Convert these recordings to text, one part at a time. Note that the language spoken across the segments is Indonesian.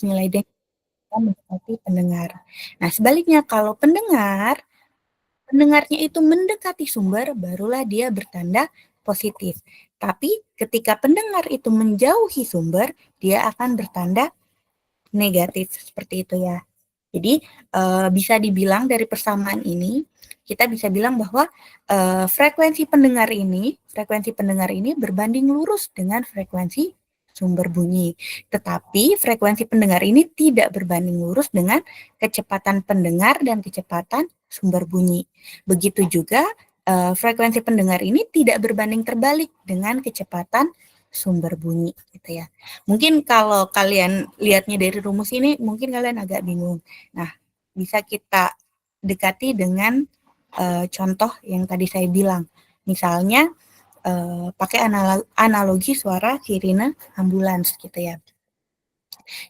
nilai density mendekati pendengar. Nah, sebaliknya kalau pendengarnya itu mendekati sumber, barulah dia bertanda positif. Tapi ketika pendengar itu menjauhi sumber, dia akan bertanda negatif, seperti itu ya. Jadi bisa dibilang dari persamaan ini, kita bisa bilang bahwa frekuensi pendengar ini berbanding lurus dengan frekuensi sumber bunyi. Tetapi frekuensi pendengar ini tidak berbanding lurus dengan kecepatan pendengar dan kecepatan sumber bunyi. Begitu juga frekuensi pendengar ini tidak berbanding terbalik dengan kecepatan sumber bunyi, gitu ya. Mungkin kalau kalian lihatnya dari rumus ini, mungkin kalian agak bingung. Nah, bisa kita dekati dengan contoh yang tadi saya bilang. Misalnya, pakai analogi suara sirine ambulans, gitu ya.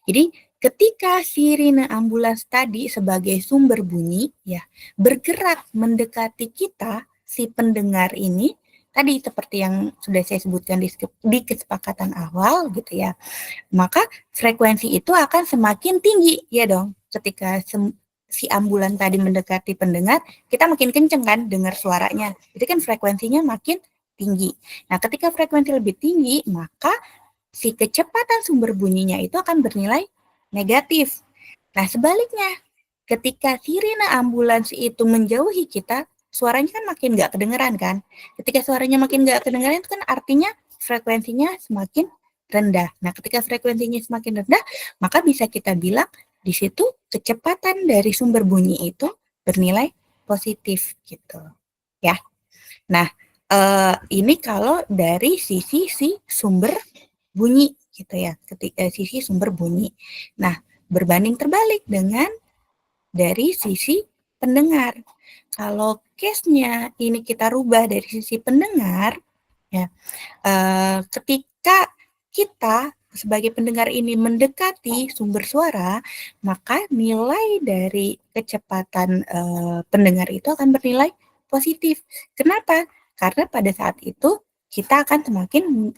Jadi, ketika sirine ambulans tadi sebagai sumber bunyi, ya, bergerak mendekati kita, si pendengar ini, tadi seperti yang sudah saya sebutkan di kesepakatan awal, gitu ya, maka frekuensi itu akan semakin tinggi, ya dong. Ketika si ambulan tadi mendekati pendengar, kita makin kenceng kan dengar suaranya. Jadi kan frekuensinya makin tinggi. Nah, ketika frekuensi lebih tinggi, maka si kecepatan sumber bunyinya itu akan bernilai negatif. Nah, sebaliknya, ketika sirine ambulans itu menjauhi kita, suaranya kan makin nggak kedengeran kan. Ketika suaranya makin nggak kedengeran itu kan artinya frekuensinya semakin rendah. Nah, ketika frekuensinya semakin rendah, maka bisa kita bilang di situ kecepatan dari sumber bunyi itu bernilai positif gitu. Ya. Nah, ini kalau dari sisi si sumber bunyi gitu ya, ketika sisi sumber bunyi. Nah, berbanding terbalik dengan dari sisi pendengar. Kalau case-nya ini kita rubah dari sisi pendengar, ya, ketika kita sebagai pendengar ini mendekati sumber suara, maka nilai dari kecepatan pendengar itu akan bernilai positif. Kenapa? Karena pada saat itu kita akan semakin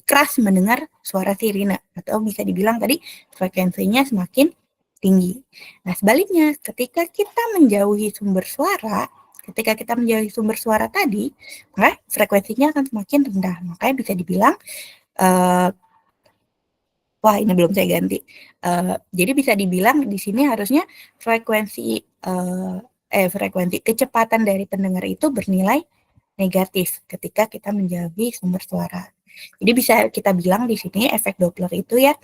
keras mendengar suara sirine, atau bisa dibilang tadi frekuensinya semakin tinggi. Nah, sebaliknya, ketika kita menjauhi sumber suara tadi, maka frekuensinya akan semakin rendah. Makanya bisa dibilang, wah ini belum saya ganti. Jadi bisa dibilang di sini harusnya frekuensi kecepatan dari pendengar itu bernilai negatif ketika kita menjauhi sumber suara. Jadi bisa kita bilang di sini efek Doppler itu ya,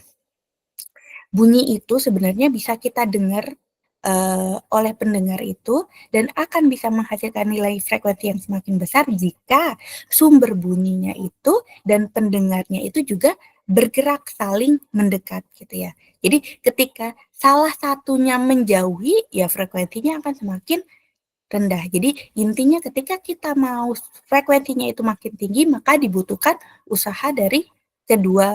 bunyi itu sebenarnya bisa kita dengar oleh pendengar itu dan akan bisa menghasilkan nilai frekuensi yang semakin besar jika sumber bunyinya itu dan pendengarnya itu juga bergerak saling mendekat gitu ya. Jadi ketika salah satunya menjauhi, ya frekuensinya akan semakin rendah. Jadi intinya ketika kita mau frekuensinya itu makin tinggi, maka dibutuhkan usaha dari kedua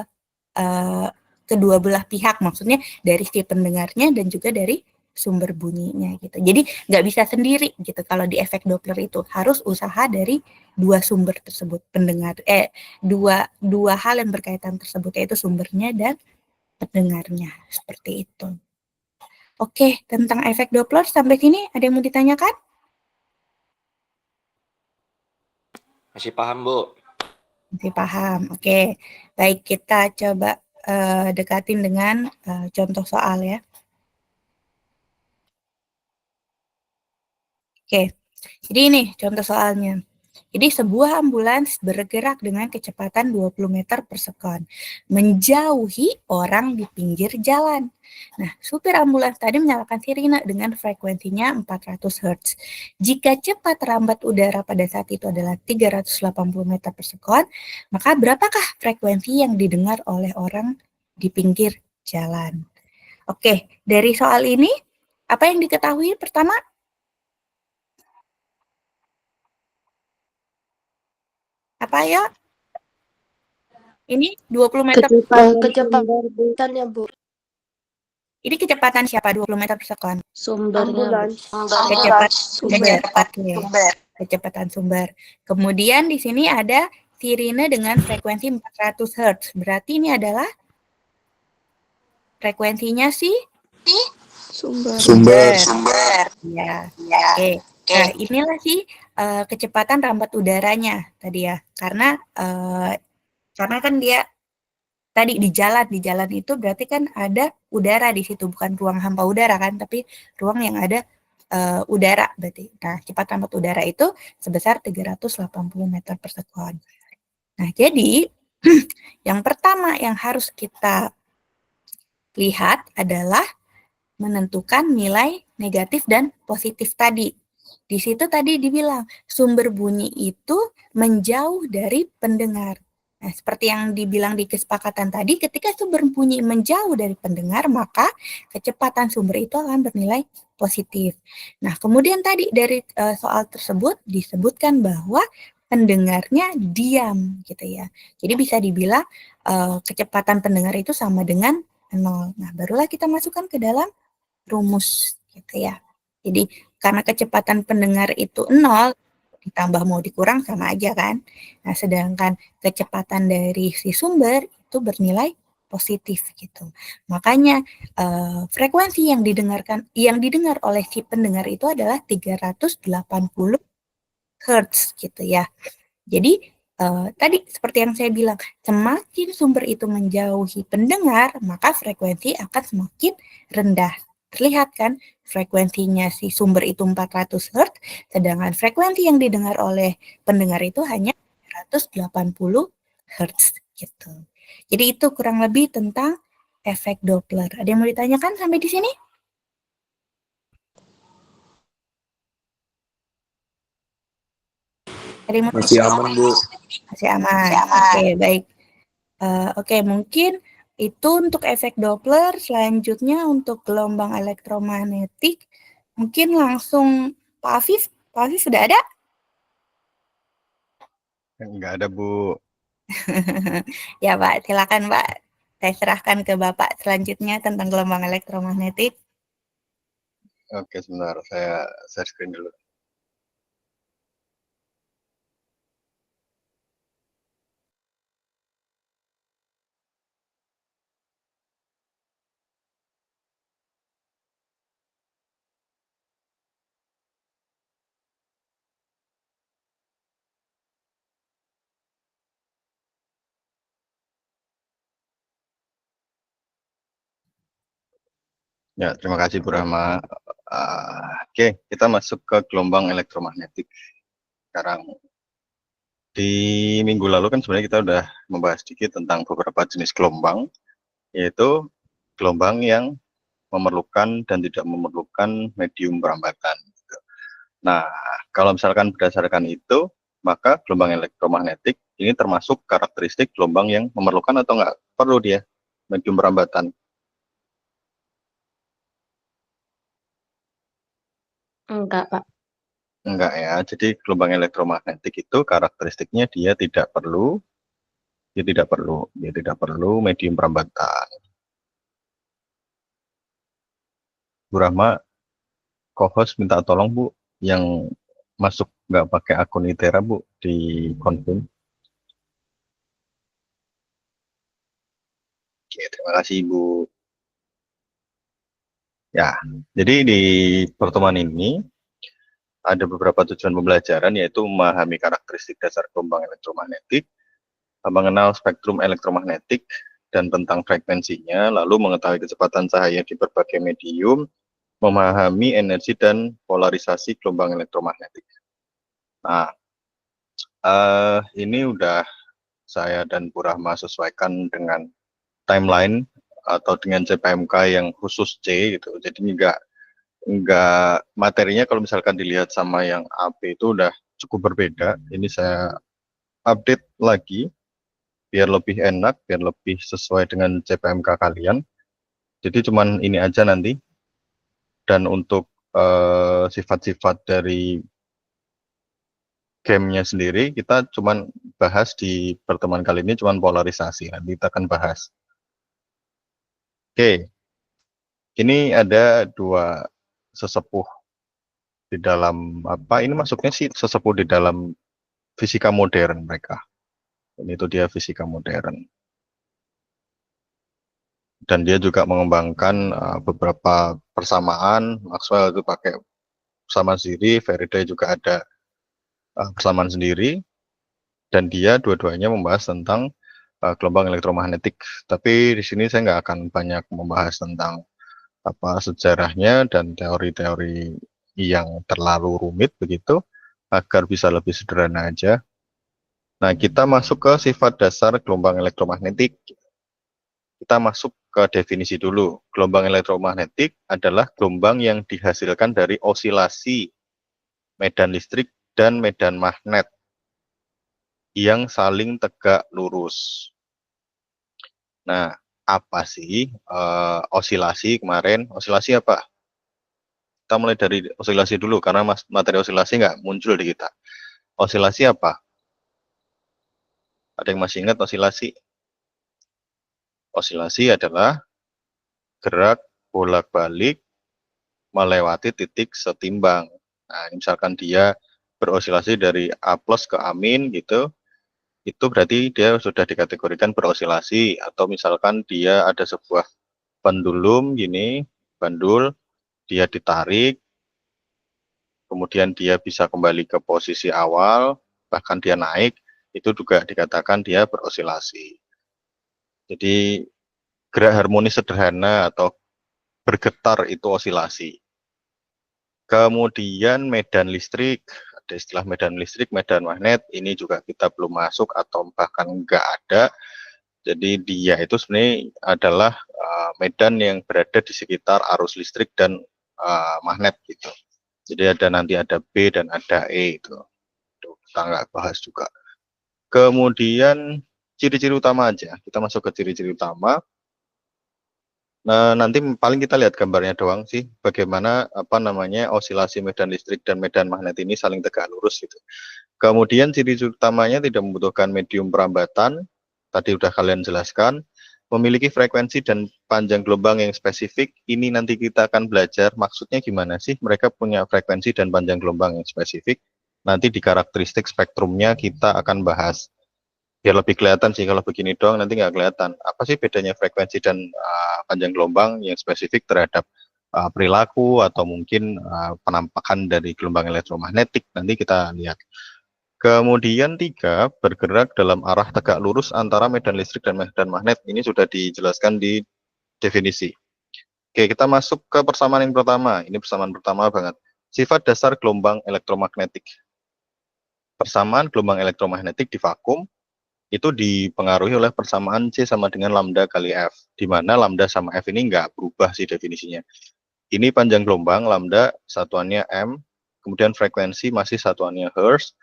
belah pihak, maksudnya dari si pendengarnya dan juga dari sumber bunyinya gitu. Jadi nggak bisa sendiri gitu kalau di efek Doppler itu harus usaha dari dua sumber tersebut, dua hal yang berkaitan tersebut, yaitu sumbernya dan pendengarnya, seperti itu. Oke, tentang efek Doppler sampai sini ada yang mau ditanyakan? Masih paham, Bu? Masih paham. Oke, baik, kita coba dekatin dengan contoh soal ya. Oke, jadi ini contoh soalnya. Jadi sebuah ambulans bergerak dengan kecepatan 20 meter per sekon, menjauhi orang di pinggir jalan. Nah, supir ambulans tadi menyalakan sirine dengan frekuensinya 400 Hz. Jika cepat rambat udara pada saat itu adalah 380 meter per sekon, maka berapakah frekuensi yang didengar oleh orang di pinggir jalan? Oke, dari soal ini, apa yang diketahui pertama? Apa ya? Ini 20 meter. Kecepatannya, Bu. Ini kecepatan siapa? 20 meter per sekon. Sumbernya, Bu. Kecepatan sumber. Kemudian di sini ada sirine dengan frekuensi 400 Hz. Berarti ini adalah Frekuensinya sih Sumber. ya. Oke. Nah, inilah sih kecepatan rambat udaranya tadi ya. Karena kan dia tadi di jalan itu berarti kan ada udara di situ, bukan ruang hampa udara kan, tapi ruang yang ada udara berarti. Nah, cepat rambat udara itu sebesar 380 meter per sekon. Nah, jadi yang pertama yang harus kita lihat adalah menentukan nilai negatif dan positif tadi. Di situ tadi dibilang sumber bunyi itu menjauh dari pendengar. Nah, seperti yang dibilang di kesepakatan tadi, ketika sumber bunyi menjauh dari pendengar, maka kecepatan sumber itu akan bernilai positif. Nah, kemudian tadi dari soal tersebut disebutkan bahwa pendengarnya diam gitu ya. Jadi bisa dibilang kecepatan pendengar itu sama dengan 0. Nah, barulah kita masukkan ke dalam rumus gitu ya. Jadi karena kecepatan pendengar itu 0, ditambah mau dikurang sama aja kan. Nah, sedangkan kecepatan dari si sumber itu bernilai positif gitu. Makanya frekuensi yang didengar oleh si pendengar itu adalah 380 Hz gitu ya. Jadi tadi seperti yang saya bilang, semakin sumber itu menjauhi pendengar, maka frekuensi akan semakin rendah. Terlihat kan, frekuensinya si sumber itu 400 Hz, sedangkan frekuensi yang didengar oleh pendengar itu hanya 180 Hz gitu. Jadi itu kurang lebih tentang efek Doppler. Ada yang mau ditanyakan sampai di sini? Masih aman, Bu. Masih aman. Oke, baik. Oke, mungkin itu untuk efek Doppler. Selanjutnya untuk gelombang elektromagnetik, mungkin langsung Pak Afif. Pak Afif sudah ada? Enggak ada, Bu. Ya, Pak. Silakan, Pak. Saya serahkan ke Bapak selanjutnya tentang gelombang elektromagnetik. Oke, sebentar. Saya share screen dulu. Ya, terima kasih Bu Rahma. Oke, kita masuk ke gelombang elektromagnetik. Sekarang di minggu lalu kan sebenarnya kita udah membahas sedikit tentang beberapa jenis gelombang, yaitu gelombang yang memerlukan dan tidak memerlukan medium perambatan. Nah, kalau misalkan berdasarkan itu, maka gelombang elektromagnetik ini termasuk karakteristik gelombang yang memerlukan atau nggak perlu dia medium perambatan. Enggak, Pak. Enggak ya, jadi gelombang elektromagnetik itu karakteristiknya dia tidak perlu medium perambatan. Bu Rahma, co-host minta tolong Bu, yang masuk nggak pakai akun ITERA Bu di konfirm. Oke, terima kasih Bu. Ya, jadi di pertemuan ini ada beberapa tujuan pembelajaran, yaitu memahami karakteristik dasar gelombang elektromagnetik, mengenal spektrum elektromagnetik dan tentang frekuensinya, lalu mengetahui kecepatan cahaya di berbagai medium, memahami energi dan polarisasi gelombang elektromagnetik. Nah, ini udah saya dan Bu Rahma sesuaikan dengan timeline atau dengan CPMK yang khusus C gitu. Jadi enggak materinya kalau misalkan dilihat sama yang AP itu udah cukup berbeda. Ini saya update lagi biar lebih enak, biar lebih sesuai dengan CPMK kalian. Jadi cuman ini aja nanti. Dan untuk sifat-sifat dari gamenya sendiri, kita cuman bahas di pertemuan kali ini cuman polarisasi. Nanti kita akan bahas. Oke, ini ada dua sesepuh di dalam apa? Ini masuknya sih sesepuh di dalam fisika modern mereka. Ini itu dia fisika modern. Dan dia juga mengembangkan beberapa persamaan. Maxwell itu pakai persamaan sendiri, Faraday juga ada persamaan sendiri, dan dia dua-duanya membahas tentang gelombang elektromagnetik. Tapi di sini saya nggak akan banyak membahas tentang sejarahnya dan teori-teori yang terlalu rumit begitu, agar bisa lebih sederhana aja. Nah, kita masuk ke sifat dasar gelombang elektromagnetik. Kita masuk ke definisi dulu. Gelombang elektromagnetik adalah gelombang yang dihasilkan dari osilasi medan listrik dan medan magnet yang saling tegak lurus. Nah, apa sih osilasi kemarin? Osilasi apa? Kita mulai dari osilasi dulu, karena materi osilasi nggak muncul di kita. Osilasi apa? Ada yang masih ingat osilasi? Osilasi adalah gerak bolak-balik melewati titik setimbang. Nah, misalkan dia berosilasi dari A plus ke A min gitu, itu berarti dia sudah dikategorikan berosilasi. Atau misalkan dia ada sebuah pendulum gini, bandul, dia ditarik, kemudian dia bisa kembali ke posisi awal, bahkan dia naik, itu juga dikatakan dia berosilasi. Jadi gerak harmonis sederhana atau bergetar itu osilasi. Kemudian medan listrik, ada istilah medan listrik, medan magnet, ini juga kita belum masuk atau bahkan enggak ada. Jadi dia itu sebenarnya adalah medan yang berada di sekitar arus listrik dan magnet gitu. Jadi nanti ada B dan ada E itu. Kita nggak bahas juga. Kemudian ciri-ciri utama aja. Kita masuk ke ciri-ciri utama. Nah, nanti paling kita lihat gambarnya doang sih, bagaimana osilasi medan listrik dan medan magnet ini saling tegak lurus gitu. Kemudian ciri utamanya tidak membutuhkan medium perambatan, tadi udah kalian jelaskan, memiliki frekuensi dan panjang gelombang yang spesifik. Ini nanti kita akan belajar maksudnya gimana sih mereka punya frekuensi dan panjang gelombang yang spesifik. Nanti di karakteristik spektrumnya kita akan bahas. Biar lebih kelihatan sih, kalau begini doang nanti nggak kelihatan. Apa sih bedanya frekuensi dan panjang gelombang yang spesifik terhadap perilaku atau mungkin penampakan dari gelombang elektromagnetik, nanti kita lihat. Kemudian 3, bergerak dalam arah tegak lurus antara medan listrik dan medan magnet. Ini sudah dijelaskan di definisi. Oke, kita masuk ke persamaan yang pertama. Ini persamaan pertama banget. Sifat dasar gelombang elektromagnetik. Persamaan gelombang elektromagnetik di vakum itu dipengaruhi oleh persamaan C sama dengan lambda kali F, di mana lambda sama F ini nggak berubah sih definisinya. Ini panjang gelombang, lambda satuannya M, kemudian frekuensi masih satuannya Hertz.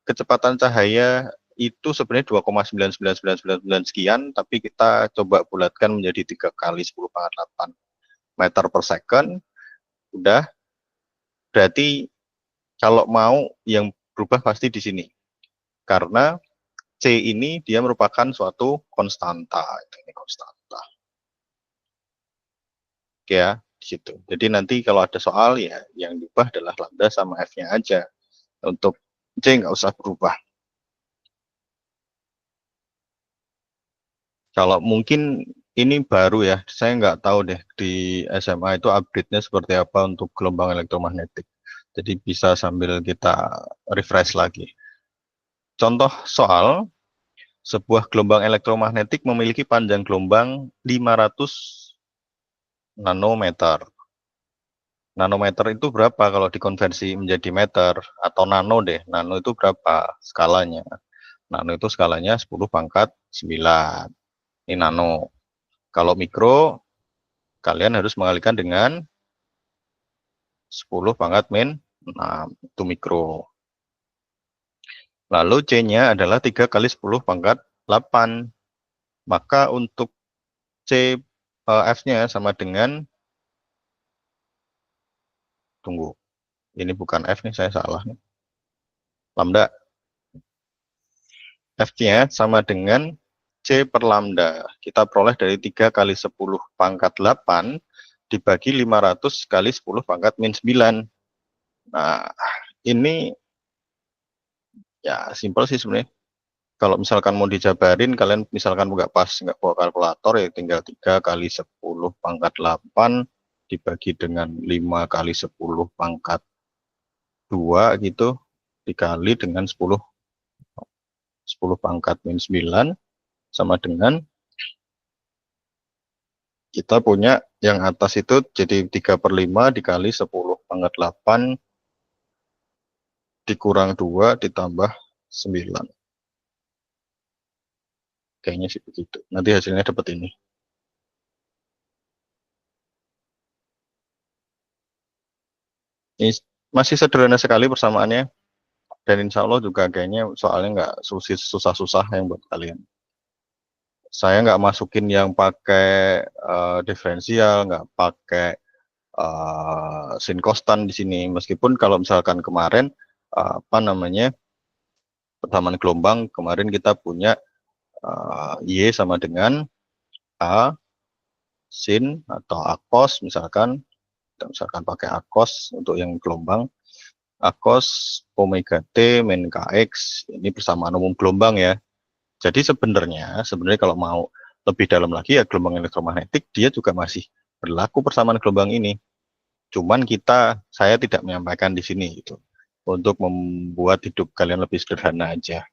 Kecepatan cahaya itu sebenarnya 2,99999 sekian, tapi kita coba bulatkan menjadi 3 kali 10 pangkat 8 meter per second. Udah, berarti kalau mau yang berubah pasti di sini. Karena C ini dia merupakan suatu konstanta. Ini konstanta. Oke ya, di situ. Jadi nanti kalau ada soal ya yang diubah adalah lambda sama F-nya aja. Untuk C nggak usah berubah. Kalau mungkin ini baru ya, saya nggak tahu deh di SMA itu update-nya seperti apa untuk gelombang elektromagnetik. Jadi bisa sambil kita refresh lagi. Contoh soal, sebuah gelombang elektromagnetik memiliki panjang gelombang 500 nanometer. Nanometer itu berapa kalau dikonversi menjadi meter? Atau nano deh, nano itu berapa skalanya? Nano itu skalanya 10 pangkat 9. Ini nano. Kalau mikro, kalian harus mengalihkan dengan 10 pangkat min 6. Itu mikro. Lalu C-nya adalah 3 kali 10 pangkat 8. Maka untuk C F-nya sama dengan, tunggu, ini bukan F nih, saya salah nih. Lambda. F-nya sama dengan C per lambda. Kita peroleh dari 3 kali 10 pangkat 8 dibagi 500 kali 10 pangkat min 9. Nah, ini ya simpel sih sebenarnya. Kalau misalkan mau dijabarin, kalian misalkan nggak bawa kalkulator, ya tinggal 3 kali 10 pangkat 8 dibagi dengan 5 kali 10 pangkat 2 gitu, dikali dengan 10 pangkat min 9, sama dengan kita punya yang atas itu jadi 3/5 dikali 10 pangkat 8 dikurang 2 ditambah 9. Kayaknya sih begitu. Nanti hasilnya dapat ini. Ini masih sederhana sekali persamaannya. Dan insya Allah juga kayaknya soalnya nggak susah-susah yang buat kalian. Saya nggak masukin yang pakai diferensial, nggak pakai sin kostan di sini. Meskipun kalau misalkan kemarin apa namanya persamaan gelombang kemarin kita punya Y sama dengan A sin atau akos misalkan pakai akos untuk yang gelombang, akos omega T min Kx, ini persamaan umum gelombang ya. Jadi sebenarnya kalau mau lebih dalam lagi ya gelombang elektromagnetik dia juga masih berlaku persamaan gelombang ini. Cuman saya tidak menyampaikan di sini gitu. Untuk membuat hidup kalian lebih sederhana aja.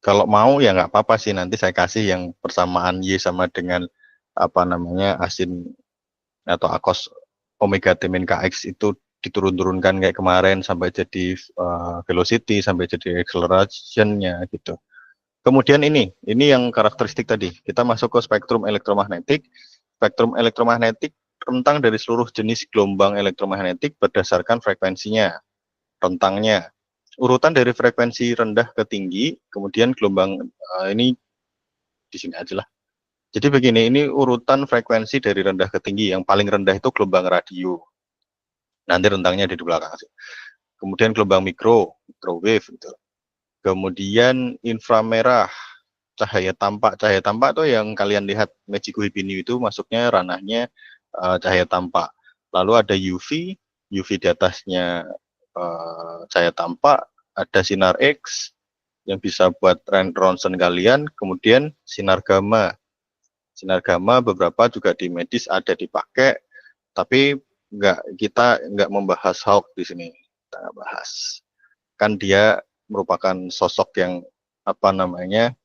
Kalau mau ya nggak apa-apa sih, nanti saya kasih yang persamaan Y sama dengan apa namanya asin atau akos omega T min Kx itu diturun-turunkan kayak kemarin sampai jadi velocity, sampai jadi acceleration-nya gitu. Kemudian ini yang karakteristik tadi. Kita masuk ke spektrum elektromagnetik. Spektrum elektromagnetik rentang dari seluruh jenis gelombang elektromagnetik berdasarkan frekuensinya, rentangnya. Urutan dari frekuensi rendah ke tinggi, kemudian gelombang ini di sini aja lah. Jadi begini, ini urutan frekuensi dari rendah ke tinggi. Yang paling rendah itu gelombang radio. Nanti rentangnya di belakang. Kemudian gelombang microwave gitu. Kemudian inframerah, cahaya tampak. Cahaya tampak itu yang kalian lihat Magic Webini itu masuknya ranahnya cahaya tampak. Lalu ada UV di atasnya cahaya tampak, ada sinar X yang bisa buat ronsen kalian, kemudian sinar gamma. Sinar gamma beberapa juga di medis ada dipakai, tapi kita nggak membahas Hawk di sini. Kita nggak bahas. Kan dia merupakan sosok yang apa namanya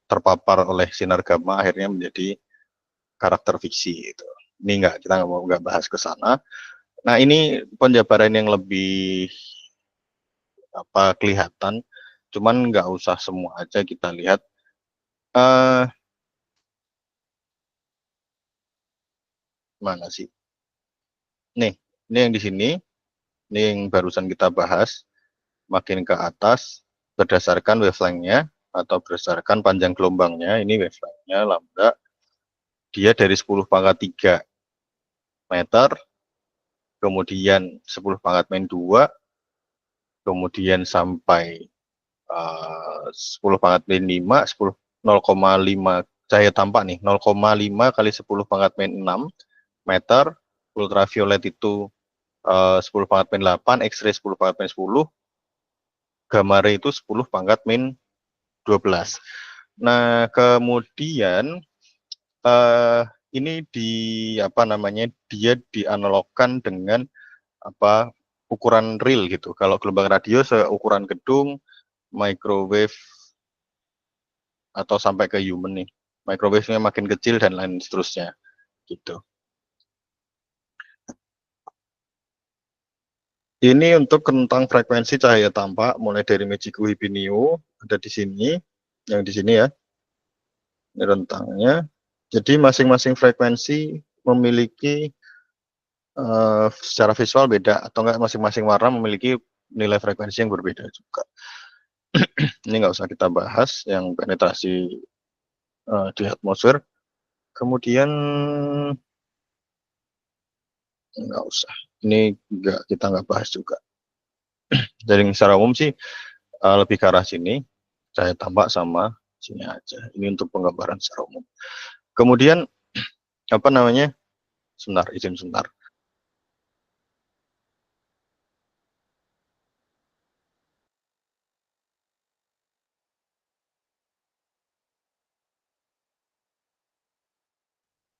terpapar oleh sinar gamma akhirnya menjadi karakter fiksi itu. Ini kita nggak bahas ke sana. Nah, ini penjabaran yang lebih kelihatan, cuman nggak usah semua aja kita lihat. Mana sih? Nih, ini yang di sini, ini yang barusan kita bahas. Makin ke atas, berdasarkan wavelength-nya atau berdasarkan panjang gelombangnya, ini wavelength-nya lambda, dia dari 10 pangkat 3 meter, kemudian 10 pangkat min 2, kemudian sampai 10 pangkat min 5, 0,5 cahaya tampak nih, 0,5 kali 10 pangkat min 6 meter, ultraviolet itu 10 pangkat min 8, X-ray 10 pangkat min 10, gamma ray itu 10 pangkat min 12. Nah, kemudian ini dia dianalogkan dengan ukuran real gitu. Kalau gelombang radio seukuran gedung, microwave atau sampai ke human nih. Microwave-nya makin kecil dan lain seterusnya gitu. Ini untuk rentang frekuensi cahaya tampak mulai dari Magic Webinio ada di sini, yang di sini ya. Ini rentangnya. Jadi masing-masing frekuensi memiliki secara visual beda atau enggak masing-masing warna memiliki nilai frekuensi yang berbeda juga. Ini nggak usah kita bahas yang penetrasi di atmosfer. Kemudian nggak usah. Ini kita nggak bahas juga. Jadi secara umum sih lebih ke arah sini, cahaya tampak sama sini aja. Ini untuk penggambaran secara umum. Kemudian izin sebentar.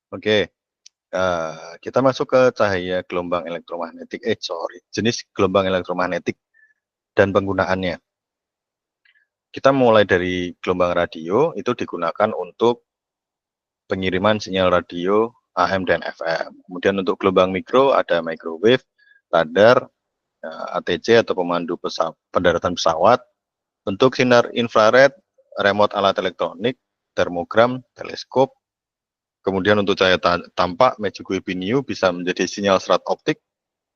Oke, kita masuk ke cahaya gelombang elektromagnetik. Jenis gelombang elektromagnetik dan penggunaannya. Kita mulai dari gelombang radio itu digunakan untuk pengiriman sinyal radio AM dan FM. Kemudian untuk gelombang mikro ada microwave, radar, ATC atau pemandu pendaratan pesawat. Untuk sinar infrared, remote alat elektronik, termogram, teleskop. Kemudian untuk cahaya tampak, Magic Wave New bisa menjadi sinyal serat optik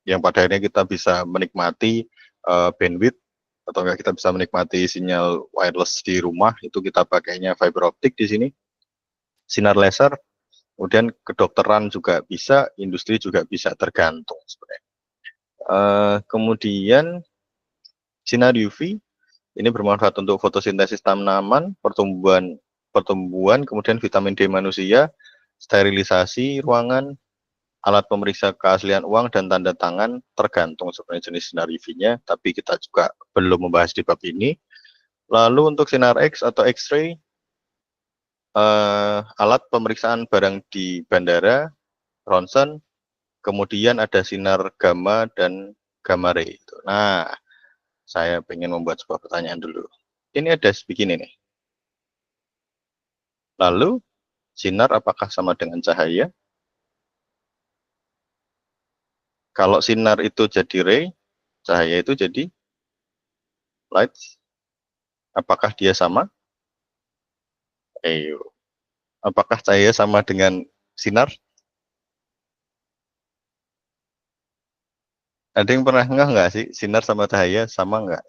yang pada akhirnya kita bisa menikmati bandwidth atau enggak kita bisa menikmati sinyal wireless di rumah, itu kita pakainya fiber optik di sini. Sinar laser, kemudian kedokteran juga bisa, industri juga bisa, tergantung sebenarnya. Kemudian sinar UV ini bermanfaat untuk fotosintesis tanaman, pertumbuhan, kemudian vitamin D manusia, sterilisasi ruangan, alat pemeriksa keaslian uang dan tanda tangan, tergantung sebenarnya jenis sinar UV-nya, tapi kita juga belum membahas di bab ini. Lalu untuk sinar X atau X-ray, alat pemeriksaan barang di bandara, ronsen, kemudian ada sinar gamma dan gamma ray. Nah, saya ingin membuat sebuah pertanyaan dulu. Ini ada begini nih. Lalu, sinar apakah sama dengan cahaya? Kalau sinar itu jadi ray, cahaya itu jadi light. Apakah dia sama? Ayo. Apakah cahaya sama dengan sinar? Ada yang pernah nggak sih sinar sama cahaya sama nggak?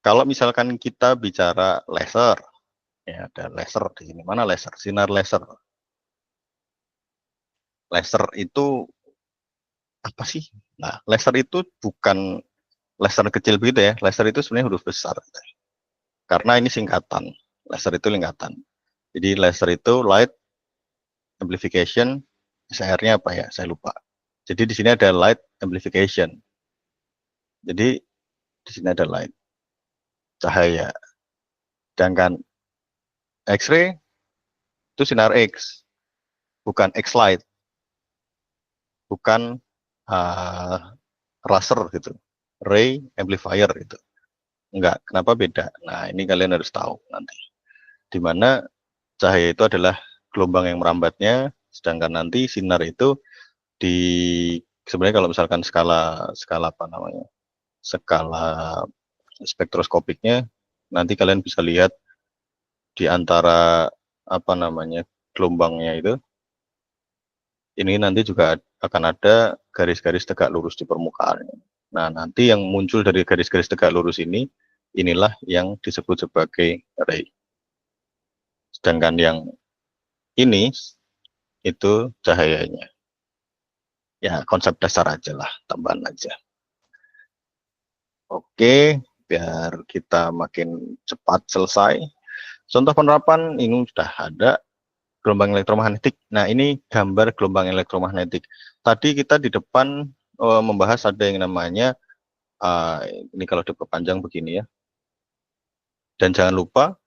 Kalau misalkan kita bicara laser, ya ada laser di sini. Mana laser? Sinar laser. Laser itu apa sih? Nah, laser itu bukan laser kecil begitu ya. Laser itu sebenarnya huruf besar. Karena ini singkatan. Laser itu singkatan. Jadi laser itu light amplification. SR-nya apa ya? Saya lupa. Jadi di sini ada light amplification. Jadi di sini ada light, cahaya. Sedangkan X-ray itu sinar X, bukan X-light, bukan laser gitu, ray amplifier gitu. Enggak, kenapa beda? Nah, ini kalian harus tahu nanti. Dimana cahaya itu adalah gelombang yang merambatnya, sedangkan nanti sinar itu di sebenarnya kalau misalkan skala apa namanya? Skala spektroskopiknya nanti kalian bisa lihat di antara apa namanya? Gelombangnya itu ini nanti juga akan ada garis-garis tegak lurus di permukaan. Nah, nanti yang muncul dari garis-garis tegak lurus ini, inilah yang disebut sebagai ray. Sedangkan yang ini, itu cahayanya. Ya, konsep dasar aja lah, tambahan aja. Oke, biar kita makin cepat selesai. Contoh penerapan ini sudah ada. Gelombang elektromagnetik. Nah, ini gambar gelombang elektromagnetik. Tadi kita di depan membahas ada yang namanya, ini kalau diperpanjang begini ya. Dan jangan lupa,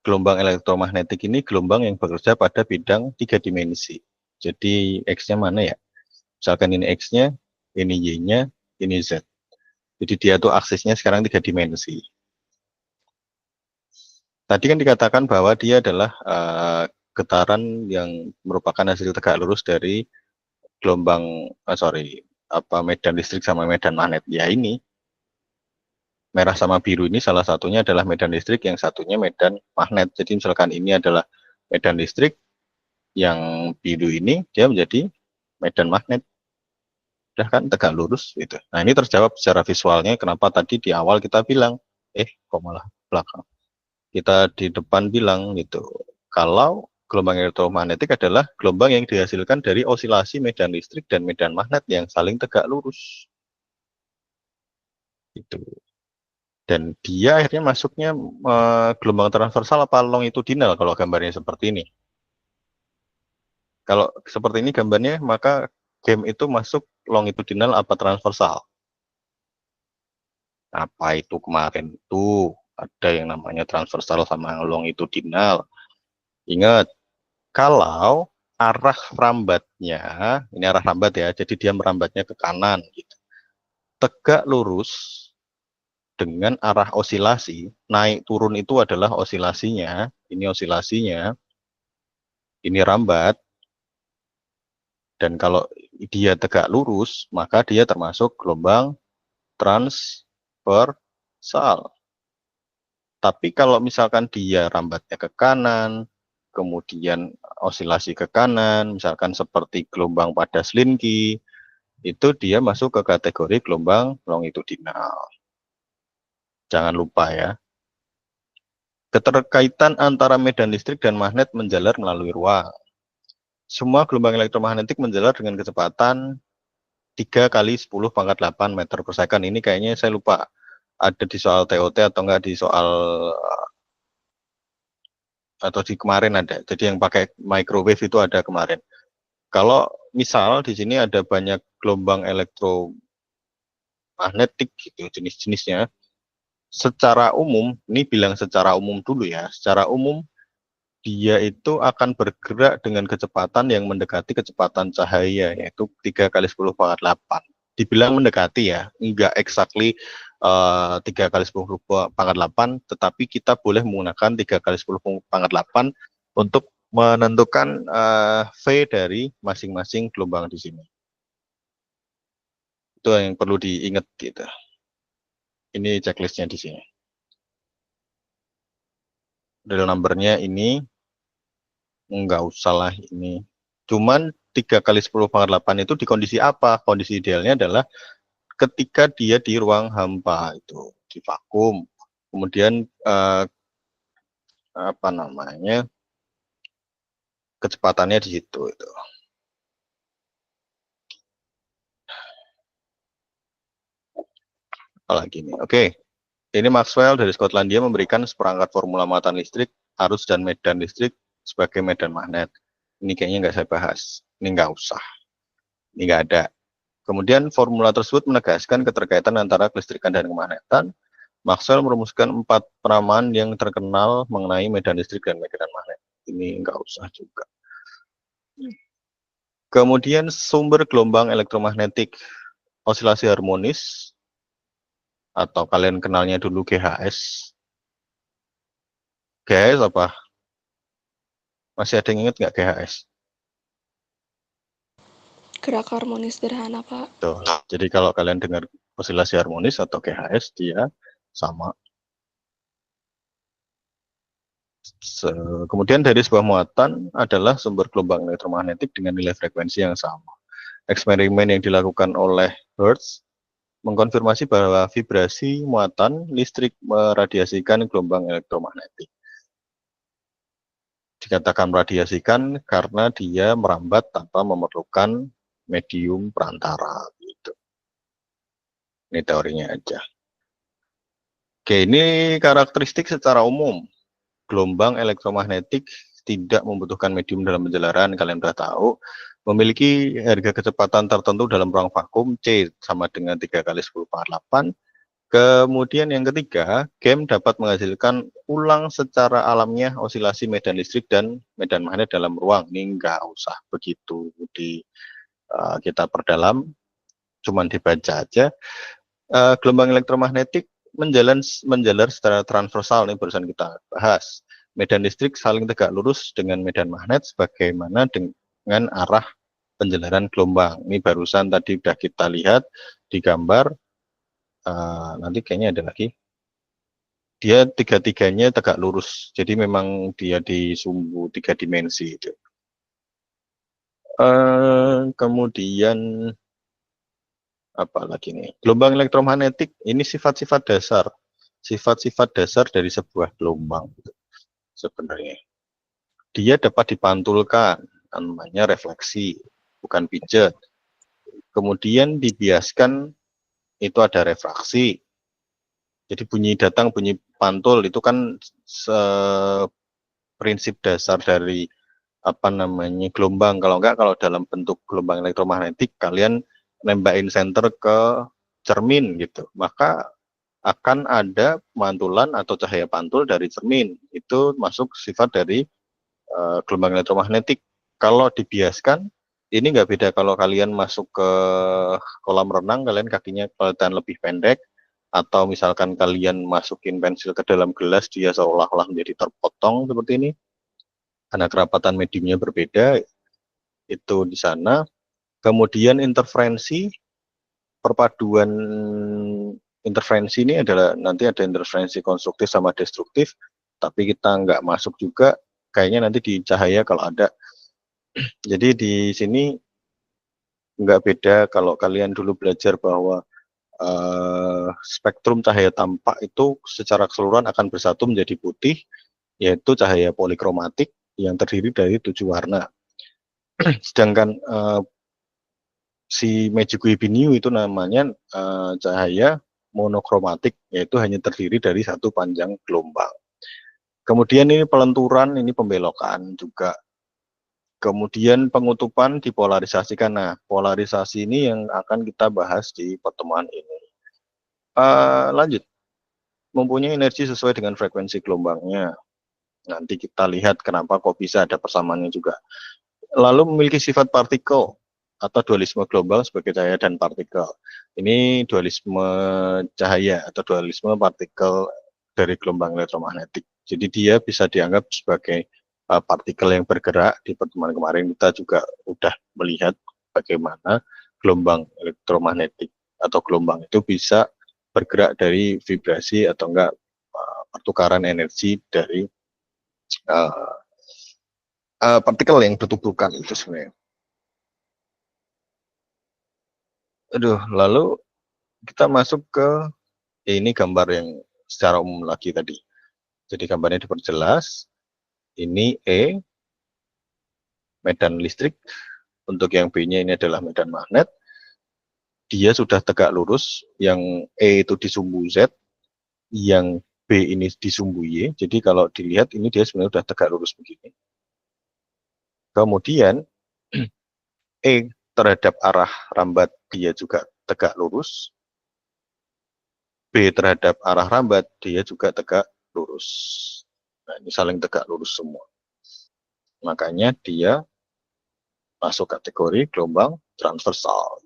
gelombang elektromagnetik ini gelombang yang bekerja pada bidang 3 dimensi. Jadi, X-nya mana ya? Misalkan ini X-nya, ini Y-nya, ini Z. Jadi dia tuh aksisnya sekarang 3 dimensi. Tadi kan dikatakan bahwa dia adalah getaran yang merupakan hasil tegak lurus dari gelombang, medan listrik sama medan magnet. Ya ini, merah sama biru ini salah satunya adalah medan listrik, yang satunya medan magnet. Jadi misalkan ini adalah medan listrik, yang biru ini dia menjadi medan magnet. Udah kan tegak lurus gitu. Nah ini terjawab secara visualnya kenapa tadi di awal kita bilang, kok malah belakang. Kita di depan bilang gitu, kalau gelombang elektromagnetik adalah gelombang yang dihasilkan dari osilasi medan listrik dan medan magnet yang saling tegak lurus. Gitu. Dan dia akhirnya masuknya gelombang transversal apa longitudinal kalau gambarnya seperti ini. Kalau seperti ini gambarnya, maka game itu masuk longitudinal apa transversal. Apa itu kemarin tuh? ada yang namanya transversal sama longitudinal. Ingat, kalau arah rambatnya, ini arah rambat ya, jadi dia merambatnya ke kanan gitu. Tegak lurus dengan arah osilasi, naik turun itu adalah osilasinya, ini rambat, dan kalau dia tegak lurus, maka dia termasuk gelombang transversal. Tapi kalau misalkan dia rambatnya ke kanan, kemudian osilasi ke kanan, misalkan seperti gelombang pada Slinky, itu dia masuk ke kategori gelombang longitudinal. Jangan lupa ya. Keterkaitan antara medan listrik dan magnet menjalar melalui ruang. Semua gelombang elektromagnetik menjalar dengan kecepatan 3 kali 10 pangkat 8 meter per second. Ini kayaknya saya lupa ada di soal TOT atau enggak di soal atau di kemarin ada. Jadi yang pakai microwave itu ada kemarin. Kalau misal di sini ada banyak gelombang elektromagnetik gitu jenis-jenisnya, secara umum, ini bilang secara umum dulu ya, secara umum dia itu akan bergerak dengan kecepatan yang mendekati kecepatan cahaya, yaitu 3 kali 10 pangkat 8. Dibilang mendekati ya, enggak exactly 3 kali 10 pangkat 8, tetapi kita boleh menggunakan 3 kali 10 pangkat 8 untuk menentukan V dari masing-masing gelombang di sini. Itu yang perlu diingat gitu. Ini checklistnya di sini. Real numbernya ini enggak usah lah ini. Cuman 3 kali 10 pangkat 8 itu di kondisi apa? Kondisi idealnya adalah ketika dia di ruang hampa itu, di vakum. Kemudian apa namanya? Kecepatannya di situ itu. Apalagi ini. Oke. Ini Maxwell dari Skotlandia memberikan seperangkat formula muatan listrik, arus dan medan listrik sebagai medan magnet. Ini kayaknya nggak saya bahas. Ini nggak usah. Ini nggak ada. Kemudian formula tersebut menegaskan keterkaitan antara kelistrikan dan kemagnetan. Maxwell merumuskan 4 penamaan yang terkenal mengenai medan listrik dan medan magnet. Ini nggak usah juga. Kemudian sumber gelombang elektromagnetik, osilasi harmonis, atau kalian kenalnya dulu GHS. GHS apa? Masih ada yang ingat nggak GHS? Gerak harmonis sederhana, Pak. Tuh. Jadi kalau kalian dengar osilasi harmonis atau GHS, dia sama. Kemudian dari sebuah muatan adalah sumber gelombang elektromagnetik dengan nilai frekuensi yang sama. Eksperimen yang dilakukan oleh Hertz mengkonfirmasi bahwa vibrasi muatan listrik meradiasikan gelombang elektromagnetik. Dikatakan meradiasikan karena dia merambat tanpa memerlukan medium perantara. Gitu. Ini teorinya aja. Oke, ini karakteristik secara umum. Gelombang elektromagnetik tidak membutuhkan medium dalam penjelaran, kalian sudah tahu. Memiliki harga kecepatan tertentu dalam ruang vakum, C sama dengan 3 kali 10 pangkat 8. Kemudian yang ketiga, game dapat menghasilkan ulang secara alamiah osilasi medan listrik dan medan magnet dalam ruang. Ini nggak usah begitu kita perdalam, cuman dibaca aja. Gelombang elektromagnetik menjalar secara transversal, ini barusan kita bahas. Medan listrik saling tegak lurus dengan medan magnet sebagaimana dengan arah penjalaran gelombang. Ini barusan tadi sudah kita lihat di gambar. Nanti kayaknya ada lagi. Dia tiga-tiganya tegak lurus. Jadi memang dia di sumbu 3 dimensi itu. Kemudian apa lagi nih? Gelombang elektromagnetik ini sifat-sifat dasar. Sifat-sifat dasar dari sebuah gelombang gitu. Sebenarnya. Dia dapat dipantulkan, namanya refleksi, bukan pijet. Kemudian dibiaskan, itu ada refraksi. Jadi bunyi datang, bunyi pantul itu kan prinsip dasar dari apa namanya gelombang. Kalau enggak, kalau dalam bentuk gelombang elektromagnetik kalian nembakin senter ke cermin gitu, maka akan ada pantulan atau cahaya pantul dari cermin. Itu masuk sifat dari gelombang elektromagnetik. Kalau dibiaskan, ini nggak beda kalau kalian masuk ke kolam renang, kalian kakinya kelihatan lebih pendek, atau misalkan kalian masukin pensil ke dalam gelas, dia seolah-olah menjadi terpotong seperti ini. Karena kerapatan mediumnya berbeda, itu di sana. Kemudian interferensi, perpaduan interferensi ini adalah nanti ada interferensi konstruktif sama destruktif, tapi kita nggak masuk juga, kayaknya nanti di cahaya kalau ada. Jadi di sini nggak beda kalau kalian dulu belajar bahwa spektrum cahaya tampak itu secara keseluruhan akan bersatu menjadi putih, yaitu cahaya polikromatik yang terdiri dari 7 warna. Sedangkan si Magic Wave New itu namanya cahaya monokromatik, yaitu hanya terdiri dari satu panjang gelombang. Kemudian ini pelenturan, ini pembelokan juga. Kemudian pengutupan dipolarisasikan. Nah, polarisasi ini yang akan kita bahas di pertemuan ini. Lanjut, mempunyai energi sesuai dengan frekuensi gelombangnya. Nanti kita lihat kenapa kok bisa ada persamaannya juga. Lalu memiliki sifat partikel atau dualisme gelombang sebagai cahaya dan partikel. Ini dualisme cahaya atau dualisme partikel dari gelombang elektromagnetik. Jadi dia bisa dianggap sebagai partikel yang bergerak. Di pertemuan kemarin kita juga udah melihat bagaimana gelombang elektromagnetik atau gelombang itu bisa bergerak dari vibrasi atau enggak pertukaran energi dari partikel yang bertuburkan itu sebenarnya. Lalu kita masuk ke ini gambar yang secara umum lagi tadi. Jadi gambarnya diperjelas. Ini E, medan listrik. Untuk yang B-nya ini adalah medan magnet. Dia sudah tegak lurus. Yang E itu di sumbu Z. Yang B ini di sumbu Y. Jadi kalau dilihat ini dia sebenarnya sudah tegak lurus begini. Kemudian E terhadap arah rambat dia juga tegak lurus. B terhadap arah rambat dia juga tegak lurus. Nah, ini saling tegak lurus semua. Makanya dia masuk kategori gelombang transversal.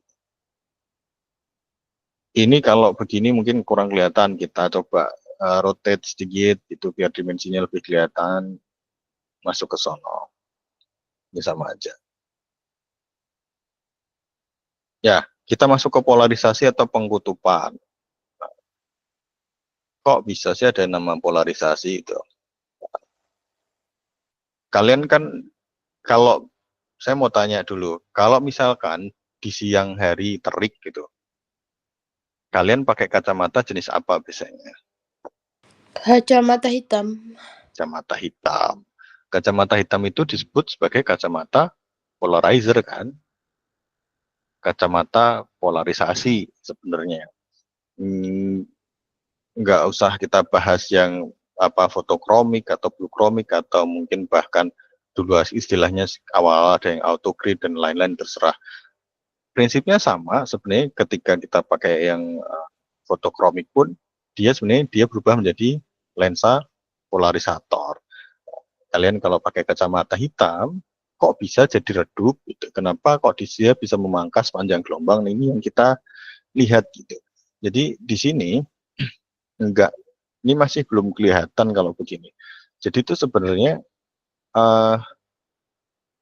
Ini kalau begini mungkin kurang kelihatan, kita coba rotate sedikit itu biar dimensinya lebih kelihatan, masuk ke sono. Ini sama aja. Ya, kita masuk ke polarisasi atau pengkutupan. Kok bisa sih ada nama polarisasi itu? Kalian kan, kalau saya mau tanya dulu, kalau misalkan di siang hari terik gitu, kalian pakai kacamata jenis apa biasanya? Kacamata hitam. Kacamata hitam. Kacamata hitam itu disebut sebagai kacamata polarizer kan? Kacamata polarisasi sebenarnya. Nggak usah kita bahas yang apa fotokromik atau bluekromik atau mungkin bahkan dulu istilahnya awal ada yang autogrid dan lain-lain, terserah. Prinsipnya sama sebenarnya ketika kita pakai yang fotokromik pun dia sebenarnya dia berubah menjadi lensa polarisator. Kalian kalau pakai kacamata hitam kok bisa jadi redup gitu. Kenapa kok dia bisa memangkas panjang gelombang? Nah, ini yang kita lihat gitu. Jadi di sini enggak, ini masih belum kelihatan kalau begini. Jadi itu sebenarnya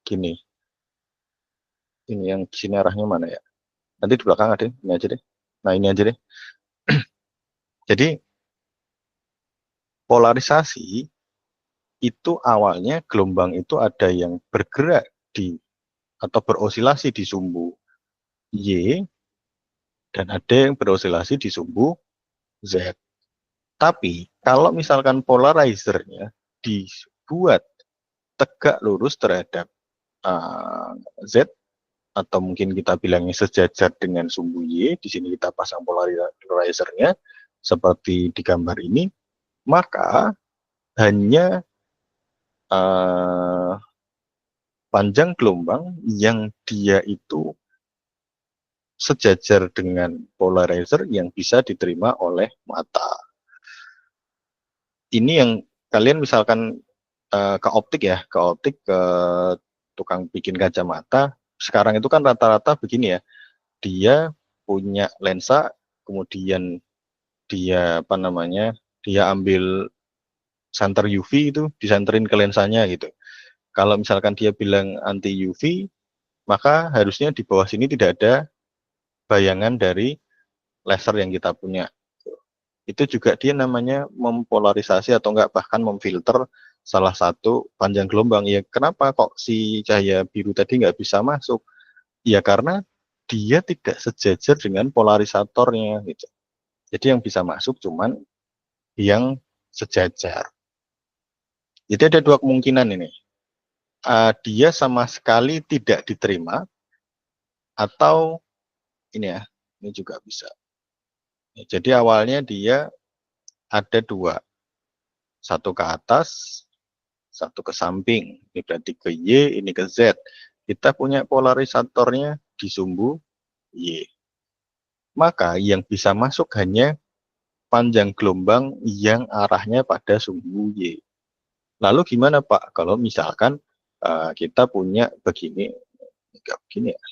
gini. Ini yang di sini arahnya mana ya? Nanti di belakang ada, ini aja deh. Nah, ini aja deh. Jadi polarisasi itu awalnya gelombang itu ada yang bergerak di atau berosilasi di sumbu Y dan ada yang berosilasi di sumbu Z. Tapi kalau misalkan polarizernya dibuat tegak lurus terhadap Z atau mungkin kita bilangnya sejajar dengan sumbu Y, di sini kita pasang polarizernya seperti di gambar ini, maka hanya panjang gelombang yang dia itu sejajar dengan polarizer yang bisa diterima oleh mata. Ini yang kalian misalkan ke optik ya, ke optik, ke tukang bikin kacamata, sekarang itu kan rata-rata begini ya, dia punya lensa, kemudian dia apa namanya, dia ambil senter UV itu disenterin ke lensanya gitu. Kalau misalkan dia bilang anti UV, maka harusnya di bawah sini tidak ada bayangan dari laser yang kita punya. Itu juga dia namanya mempolarisasi atau enggak bahkan memfilter salah satu panjang gelombang. Ya kenapa kok si cahaya biru tadi nggak bisa masuk? Ya karena dia tidak sejajar dengan polarisatornya gitu. Jadi yang bisa masuk cuman yang sejajar. Jadi ada dua kemungkinan ini. Dia sama sekali tidak diterima atau ini ya, ini juga bisa. Jadi awalnya dia ada dua, satu ke atas, satu ke samping. Ini berarti ke Y, ini ke Z. Kita punya polarisatornya di sumbu Y. Maka yang bisa masuk hanya panjang gelombang yang arahnya pada sumbu Y. Lalu gimana Pak kalau misalkan kita punya begini, enggak begini ya.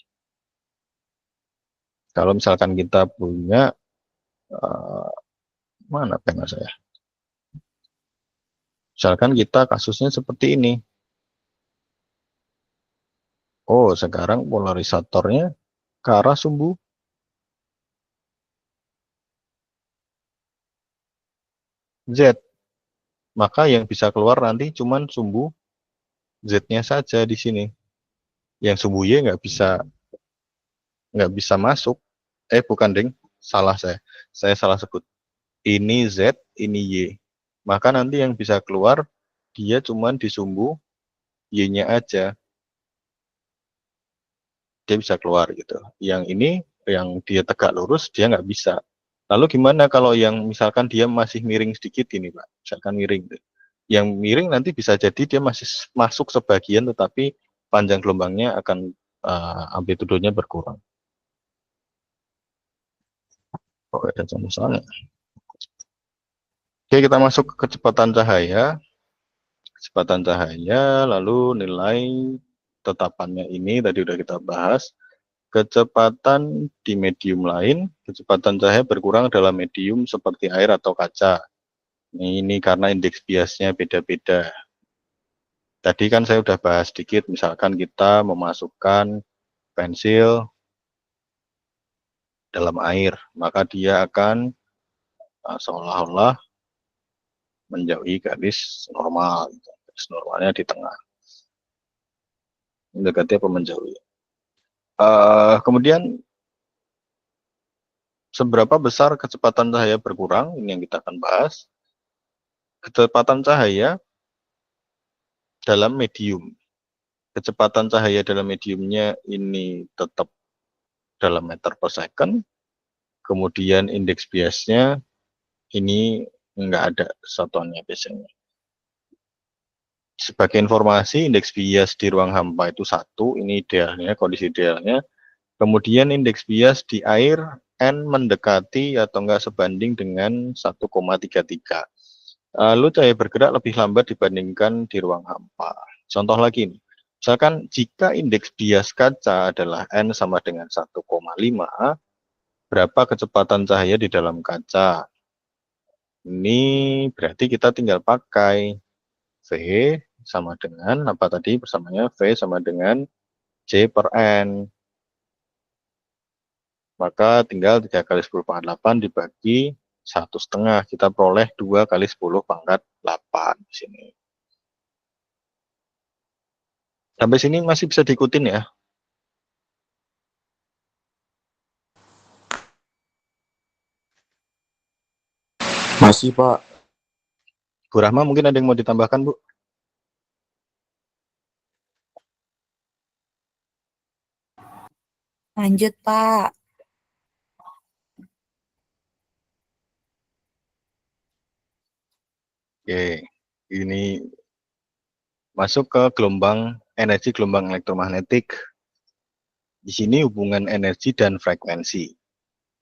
Kalau misalkan kita punya mana pena saya? Misalkan kita kasusnya seperti ini. Oh, sekarang polarisatornya ke arah sumbu Z. Maka yang bisa keluar nanti cuman sumbu Z-nya saja di sini. Yang sumbu Y nggak bisa masuk. Bukan ding, salah saya. Saya salah sebut. Ini Z, ini Y. Maka nanti yang bisa keluar dia cuman di sumbu Y-nya aja. Dia bisa keluar gitu. Yang ini yang dia tegak lurus dia nggak bisa. Lalu gimana kalau yang misalkan dia masih miring sedikit ini Pak, misalkan miring. Yang miring nanti bisa jadi dia masih masuk sebagian tetapi panjang gelombangnya akan amplitudenya berkurang. Oke, ada contohnya. Oke, kita masuk ke kecepatan cahaya. Kecepatan cahaya, lalu nilai tetapannya ini tadi udah kita bahas. Kecepatan di medium lain, kecepatan cahaya berkurang dalam medium seperti air atau kaca. Ini karena indeks biasnya beda-beda. Tadi kan saya udah bahas sedikit, misalkan kita memasukkan pensil dalam air, maka dia akan seolah-olah menjauhi garis normal. Garis normalnya di tengah. Mendekati apa menjauhi. Kemudian seberapa besar kecepatan cahaya berkurang, ini yang kita akan bahas. Kecepatan cahaya dalam medium. Kecepatan cahaya dalam mediumnya ini tetap dalam meter per second. Kemudian indeks biasnya ini enggak ada satuannya biasanya. Sebagai informasi, indeks bias di ruang hampa itu 1, ini idealnya, kondisi idealnya. Kemudian indeks bias di air N mendekati atau enggak sebanding dengan 1,33. Lalu cahaya bergerak lebih lambat dibandingkan di ruang hampa. Contoh lagi nih, misalkan jika indeks bias kaca adalah N sama dengan 1,5, berapa kecepatan cahaya di dalam kaca? Ini berarti kita tinggal pakai V sama dengan apa tadi persamanya? V sama dengan C per N. Maka tinggal 3 kali 10 pangkat 8 dibagi 1,5. Kita peroleh 2 kali 10 pangkat 8 di sini. Sampai sini masih bisa diikutin ya. Masih, Pak. Bu Rahma mungkin ada yang mau ditambahkan, Bu? Lanjut, Pak. Oke, ini masuk ke gelombang energi gelombang elektromagnetik. Di sini hubungan energi dan frekuensi.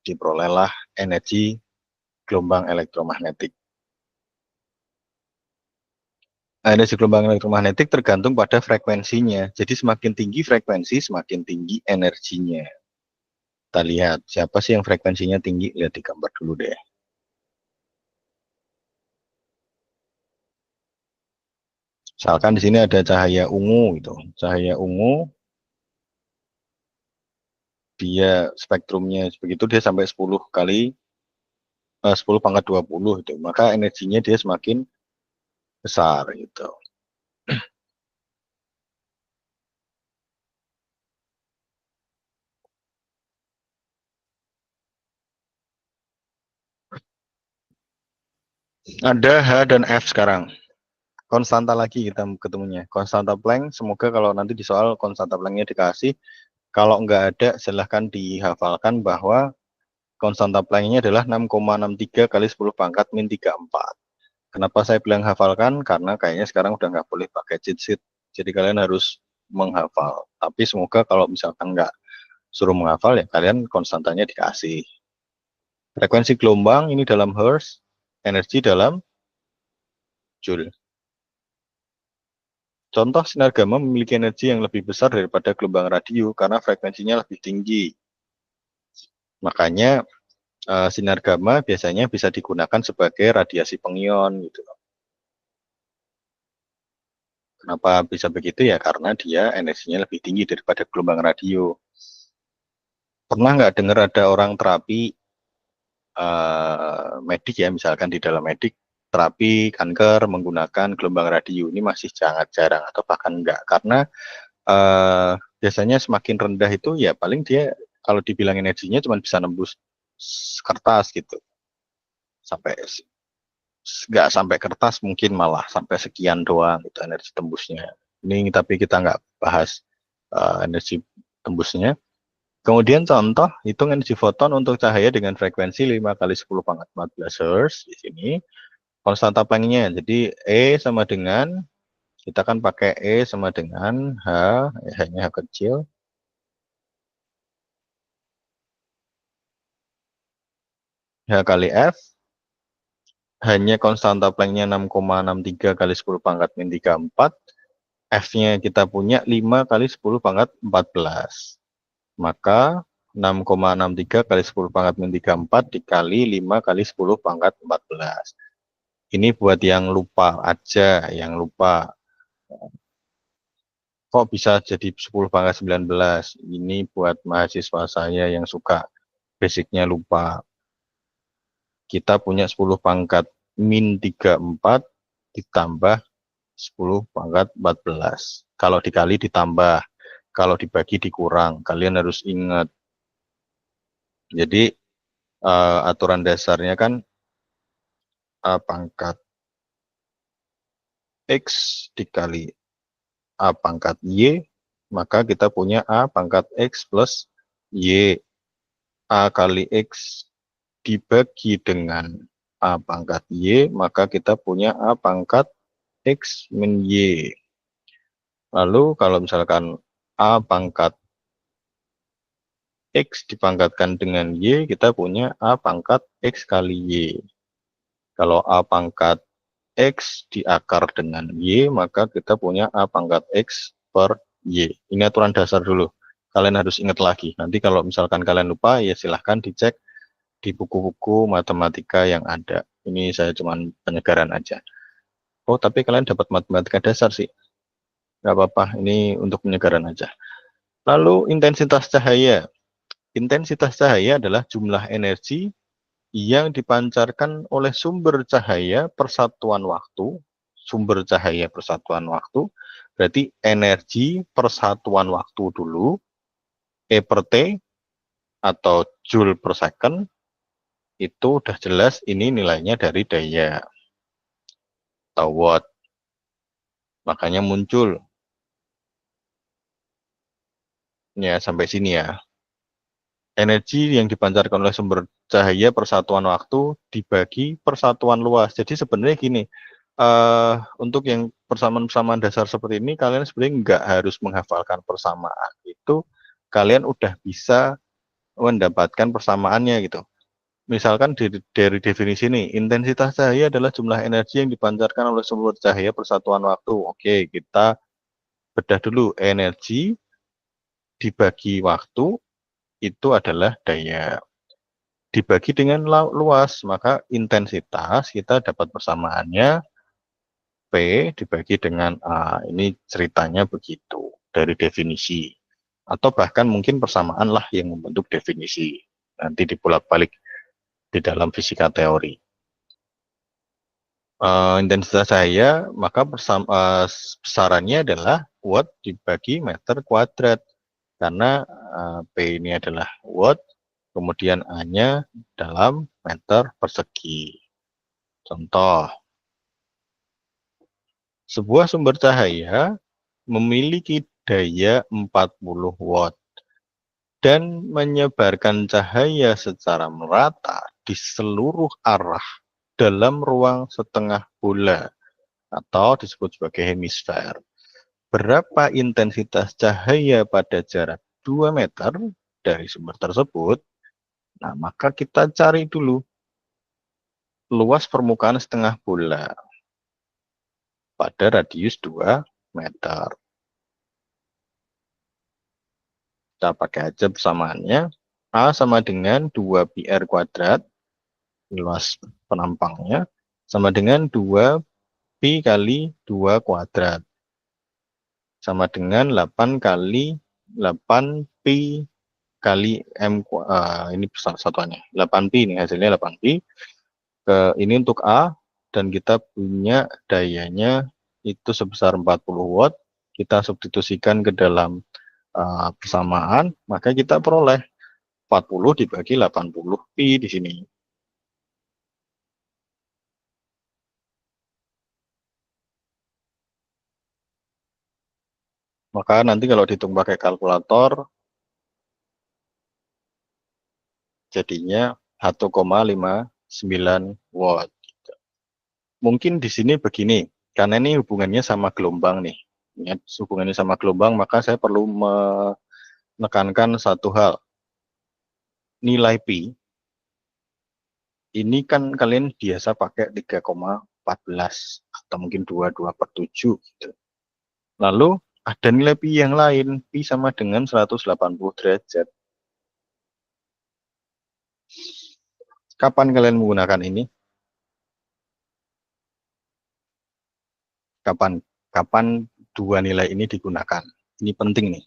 Diperolehlah energi gelombang elektromagnetik. Energi gelombang elektromagnetik tergantung pada frekuensinya. Jadi semakin tinggi frekuensi, semakin tinggi energinya. Kita lihat siapa sih yang frekuensinya tinggi. Lihat di gambar dulu deh. Misalkan di sini ada cahaya ungu gitu. Cahaya ungu dia spektrumnya begitu, dia sampai 10 kali 10 pangkat 20 itu. Maka energinya dia semakin besar gitu. Ada H dan F sekarang. Konstanta lagi kita ketemunya. Konstanta Planck, semoga kalau nanti di soal konstanta Planck-nya dikasih. Kalau enggak ada, silahkan dihafalkan bahwa konstanta Planck-nya adalah 6,63 kali 10 pangkat min 34. Kenapa saya bilang hafalkan? Karena kayaknya sekarang udah nggak boleh pakai cheat sheet. Jadi kalian harus menghafal. Tapi semoga kalau misalkan nggak suruh menghafal, ya kalian konstantanya dikasih. Frekuensi gelombang ini dalam Hertz, energi dalam Joule. Contoh sinar gamma memiliki energi yang lebih besar daripada gelombang radio karena frekuensinya lebih tinggi. Makanya sinar gamma biasanya bisa digunakan sebagai radiasi pengion gitu. Kenapa bisa begitu ya? Karena dia energinya lebih tinggi daripada gelombang radio. Pernah nggak dengar ada orang terapi medik ya, misalkan di dalam medik terapi kanker menggunakan gelombang radio? Ini masih sangat jarang atau bahkan enggak, karena biasanya semakin rendah itu ya paling dia kalau dibilang energinya cuma bisa nembus kertas gitu, sampai nggak sampai kertas, mungkin malah sampai sekian doang itu energi tembusnya. Ini tapi kita nggak bahas energi tembusnya. Kemudian contoh hitung energi foton untuk cahaya dengan frekuensi 5 kali 10 pangkat 14 Hz di sini. Konstanta Planck-nya, jadi E sama dengan, kita kan pakai E sama dengan H, H-nya H kecil. H kali F, hanya konstanta Planck-nya 6,63 kali 10 pangkat min 34. F-nya kita punya 5 kali 10 pangkat 14. Maka 6,63 kali 10 pangkat min 34 dikali 5 kali 10 pangkat 14. Ini buat yang lupa aja, yang lupa. Kok bisa jadi 10 pangkat 19? Ini buat mahasiswa saya yang suka basicnya lupa. Kita punya 10 pangkat min 34 ditambah 10 pangkat 14. Kalau dikali ditambah, kalau dibagi dikurang. Kalian harus ingat. Jadi aturan dasarnya kan A pangkat X dikali A pangkat Y, maka kita punya A pangkat X plus Y. A kali X dibagi dengan A pangkat Y, maka kita punya A pangkat X min Y. Lalu kalau misalkan A pangkat X dipangkatkan dengan Y, kita punya A pangkat X kali Y. Kalau A pangkat X diakar dengan Y, maka kita punya A pangkat X per Y. Ini aturan dasar dulu. Kalian harus ingat lagi. Nanti kalau misalkan kalian lupa, ya silahkan dicek di buku-buku matematika yang ada. Ini saya cuma penyegaran aja. Oh, tapi kalian dapat matematika dasar sih. Nggak apa-apa, ini untuk penyegaran aja. Lalu intensitas cahaya. Intensitas cahaya adalah jumlah energi yang dipancarkan oleh sumber cahaya persatuan waktu. Sumber cahaya persatuan waktu, berarti energi persatuan waktu dulu, E per T atau Joule per second, itu udah jelas ini nilainya dari daya atau watt. Makanya muncul. Ya, sampai sini ya. Energi yang dipancarkan oleh sumber cahaya persatuan waktu dibagi persatuan luas. Jadi sebenarnya gini, untuk yang persamaan-persamaan dasar seperti ini, kalian sebenarnya nggak harus menghafalkan persamaan. Itu kalian udah bisa mendapatkan persamaannya gitu. Misalkan dari definisi ini, intensitas cahaya adalah jumlah energi yang dipancarkan oleh sumber cahaya per satuan waktu. Oke, kita bedah dulu. Energi dibagi waktu itu adalah daya. Dibagi dengan luas, maka intensitas kita dapat persamaannya P dibagi dengan A. Ini ceritanya begitu dari definisi. Atau bahkan mungkin persamaan lah yang membentuk definisi. Nanti dibolak-balik di dalam fisika teori. Intensitas cahaya, maka besarannya adalah watt dibagi meter kuadrat. Karena P ini adalah watt, kemudian A-nya dalam meter persegi. Contoh, sebuah sumber cahaya memiliki daya 40 watt dan menyebarkan cahaya secara merata di seluruh arah dalam ruang setengah bola atau disebut sebagai hemisfer. Berapa intensitas cahaya pada jarak 2 meter dari sumber tersebut? Nah, maka kita cari dulu luas permukaan setengah bola pada radius 2 meter. Kita pakai aja persamaannya. A sama dengan 2 pi r kuadrat, luas penampangnya, sama dengan 2 pi kali 2 kuadrat. Sama dengan 8 kali 8 pi kali m, ini satuannya. 8 pi ini hasilnya 8 pi. Ini untuk A, dan kita punya dayanya itu sebesar 40 watt. Kita substitusikan ke dalam persamaan, maka kita peroleh 40 dibagi 80 pi di sini. Maka nanti kalau dihitung pakai kalkulator, jadinya 1,59 watt. Mungkin di sini begini, karena ini hubungannya sama gelombang nih. Ya, hubungannya sama gelombang, maka saya perlu menekankan satu hal. Nilai pi, ini kan kalian biasa pakai 3,14 atau mungkin 22/7 gitu. Lalu ada nilai pi yang lain, pi sama dengan 180 derajat. Kapan kalian menggunakan ini? Kapan dua nilai ini digunakan? Ini penting nih,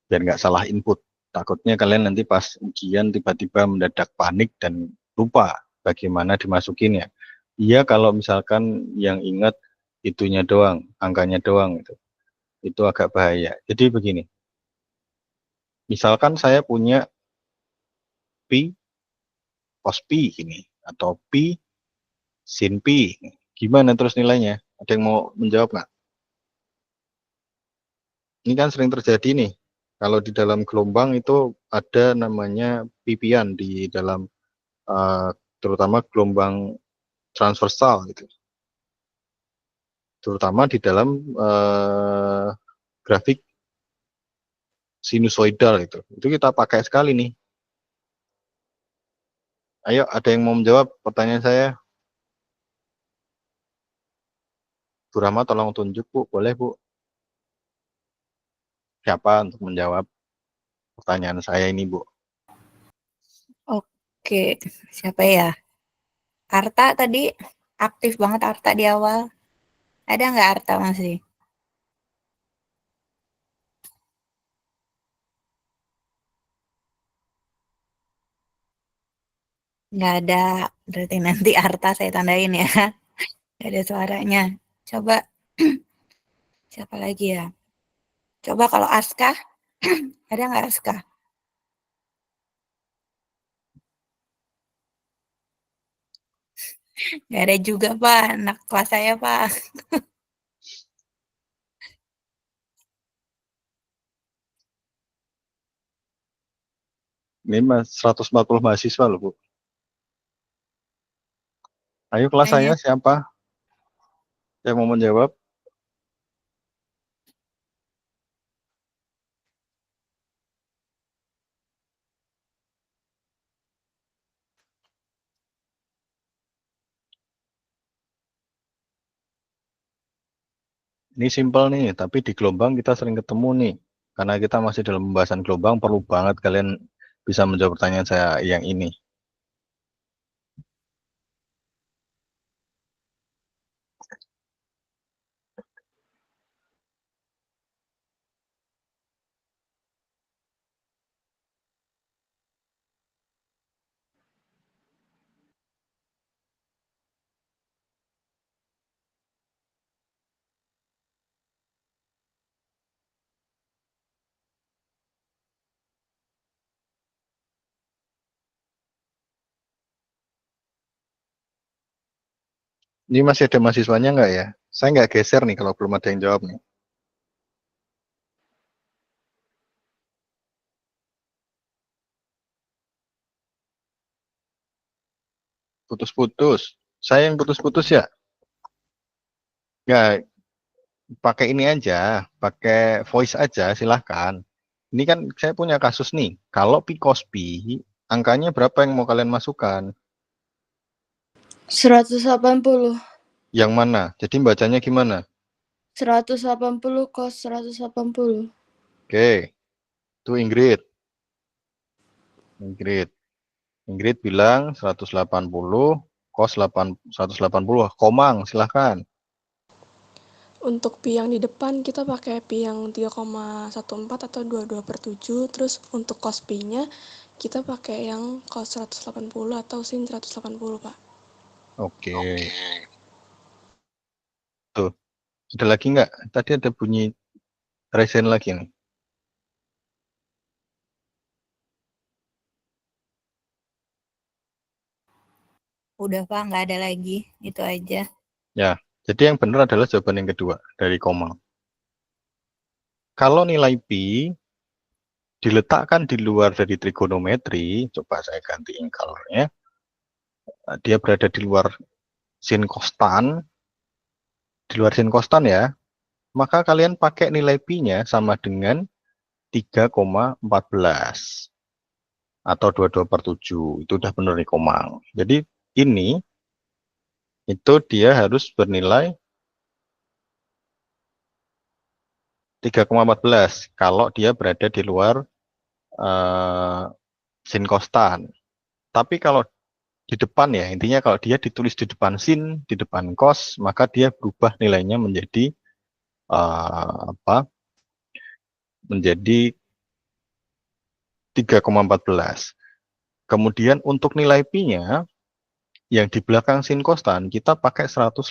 biar nggak salah input. Takutnya kalian nanti pas ujian tiba-tiba mendadak panik dan lupa bagaimana dimasukinnya. Iya, kalau misalkan yang ingat itunya doang, angkanya doang itu agak bahaya. Jadi begini, misalkan saya punya pi cos pi ini, atau pi sin pi. Gimana terus nilainya? Ada yang mau menjawab nggak? Ini kan sering terjadi nih. Kalau di dalam gelombang itu ada namanya pipian di dalam terutama gelombang transversal gitu. Terutama di dalam grafik sinusoidal itu. Itu kita pakai sekali nih. Ayo, ada yang mau menjawab pertanyaan saya? Bu Rama tolong tunjuk, Bu. Boleh, Bu? Siapa untuk menjawab pertanyaan saya ini, Bu? Oke, siapa ya? Arta tadi aktif banget Arta di awal. Ada nggak Arta masih? Nggak ada. Berarti nanti Arta saya tandain ya. Nggak ada suaranya. Coba siapa lagi ya? Coba kalau Aska, ada nggak Aska? Nggak ada juga Pak, anak kelas saya Pak. Ini 140 mahasiswa loh, Bu. Ayo, kelas saya Tanya. siapa yang mau menjawab? Ini simpel nih, tapi di gelombang kita sering ketemu nih. Karena kita masih dalam pembahasan gelombang, perlu banget kalian bisa menjawab pertanyaan saya yang ini. Ini masih ada mahasiswanya nggak ya? Saya nggak geser nih kalau belum ada yang jawab nih. Putus-putus. Saya yang putus-putus ya? Nggak, pakai ini aja, pakai voice aja, silahkan. Ini kan saya punya kasus nih. Kalau P cos P, angkanya berapa yang mau kalian masukkan? 180. Yang mana? Jadi bacanya gimana? 180 cos 180. Oke, itu Ingrid. Ingrid bilang 180 cos 180. Komang, silahkan. Untuk pi yang di depan kita pakai pi yang 3,14 atau 22/7. Terus untuk cos pi-nya kita pakai yang cos 180 atau sin 180, Pak. Oke. Tuh, ada lagi nggak? Tadi ada bunyi resen lagi nih. Udah Pak, nggak ada lagi. Itu aja. Ya, jadi yang benar adalah jawaban yang kedua dari Komang. Kalau nilai pi diletakkan di luar dari trigonometri, coba saya gantiin color-nya. Dia berada di luar sin kostan, ya. Maka kalian pakai nilai pi-nya sama dengan 3,14 atau 22/7. Itu udah benar nih Komang. Jadi ini itu dia harus bernilai 3,14 kalau dia berada di luar sin kostan. Tapi kalau di depan ya, intinya kalau dia ditulis di depan sin, di depan cos, maka dia berubah nilainya menjadi menjadi 3,14. Kemudian untuk nilai pi-nya yang di belakang sin kostan kita pakai 180.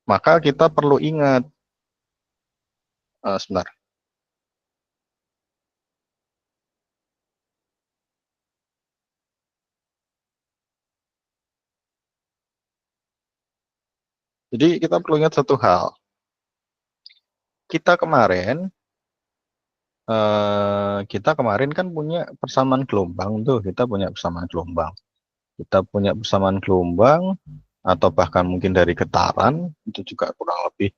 Maka kita perlu ingat sebentar. Jadi kita perlu ingat satu hal. Kita kemarin kan punya persamaan gelombang tuh, kita punya persamaan gelombang. Kita punya persamaan gelombang atau bahkan mungkin dari getaran itu juga kurang lebih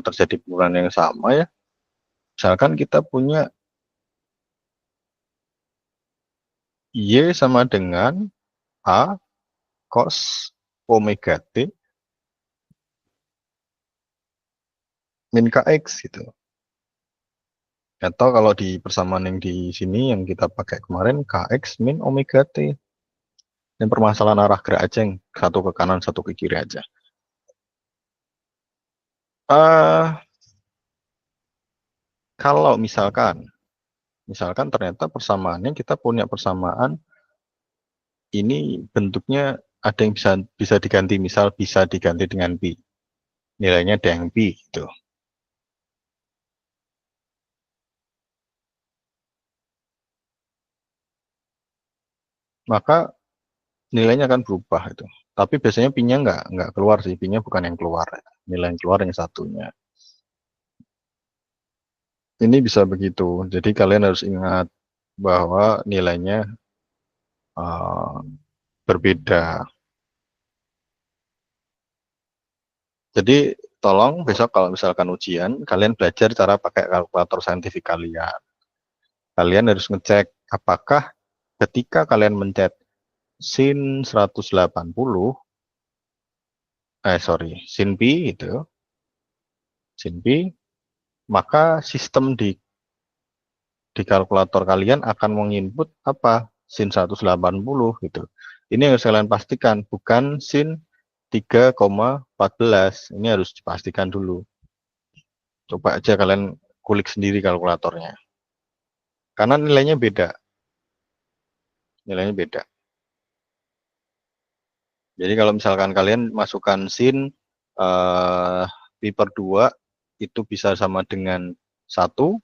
terjadi penurunan yang sama ya. Misalkan kita punya Y sama dengan A cos omega T min KX gitu. Atau kalau di persamaan yang di sini yang kita pakai kemarin KX min omega T. Ini permasalahan arah gerak aja yang satu ke kanan, satu ke kiri aja. Kalau misalkan ternyata persamaannya kita punya persamaan ini bentuknya ada yang bisa diganti, misal bisa diganti dengan pi. Nilainya dengan pi gitu. Maka nilainya akan berubah itu. Tapi biasanya pi-nya nggak keluar sih, pi-nya bukan yang keluar. Nilai yang keluar yang satunya. Ini bisa begitu. Jadi kalian harus ingat bahwa nilainya berbeda. Jadi tolong besok kalau misalkan ujian, kalian belajar cara pakai kalkulator saintifik kalian. Kalian harus ngecek apakah ketika kalian mencet sin 180, sin pi itu, sin P, maka sistem di kalkulator kalian akan menginput apa? Sin 180 gitu. Ini yang harus kalian pastikan, bukan sin 3,14. Ini harus dipastikan dulu. Coba aja kalian kulik sendiri kalkulatornya. Karena nilainya beda. Nilainya beda. Jadi kalau misalkan kalian masukkan sin pi per 2 itu bisa sama dengan 1,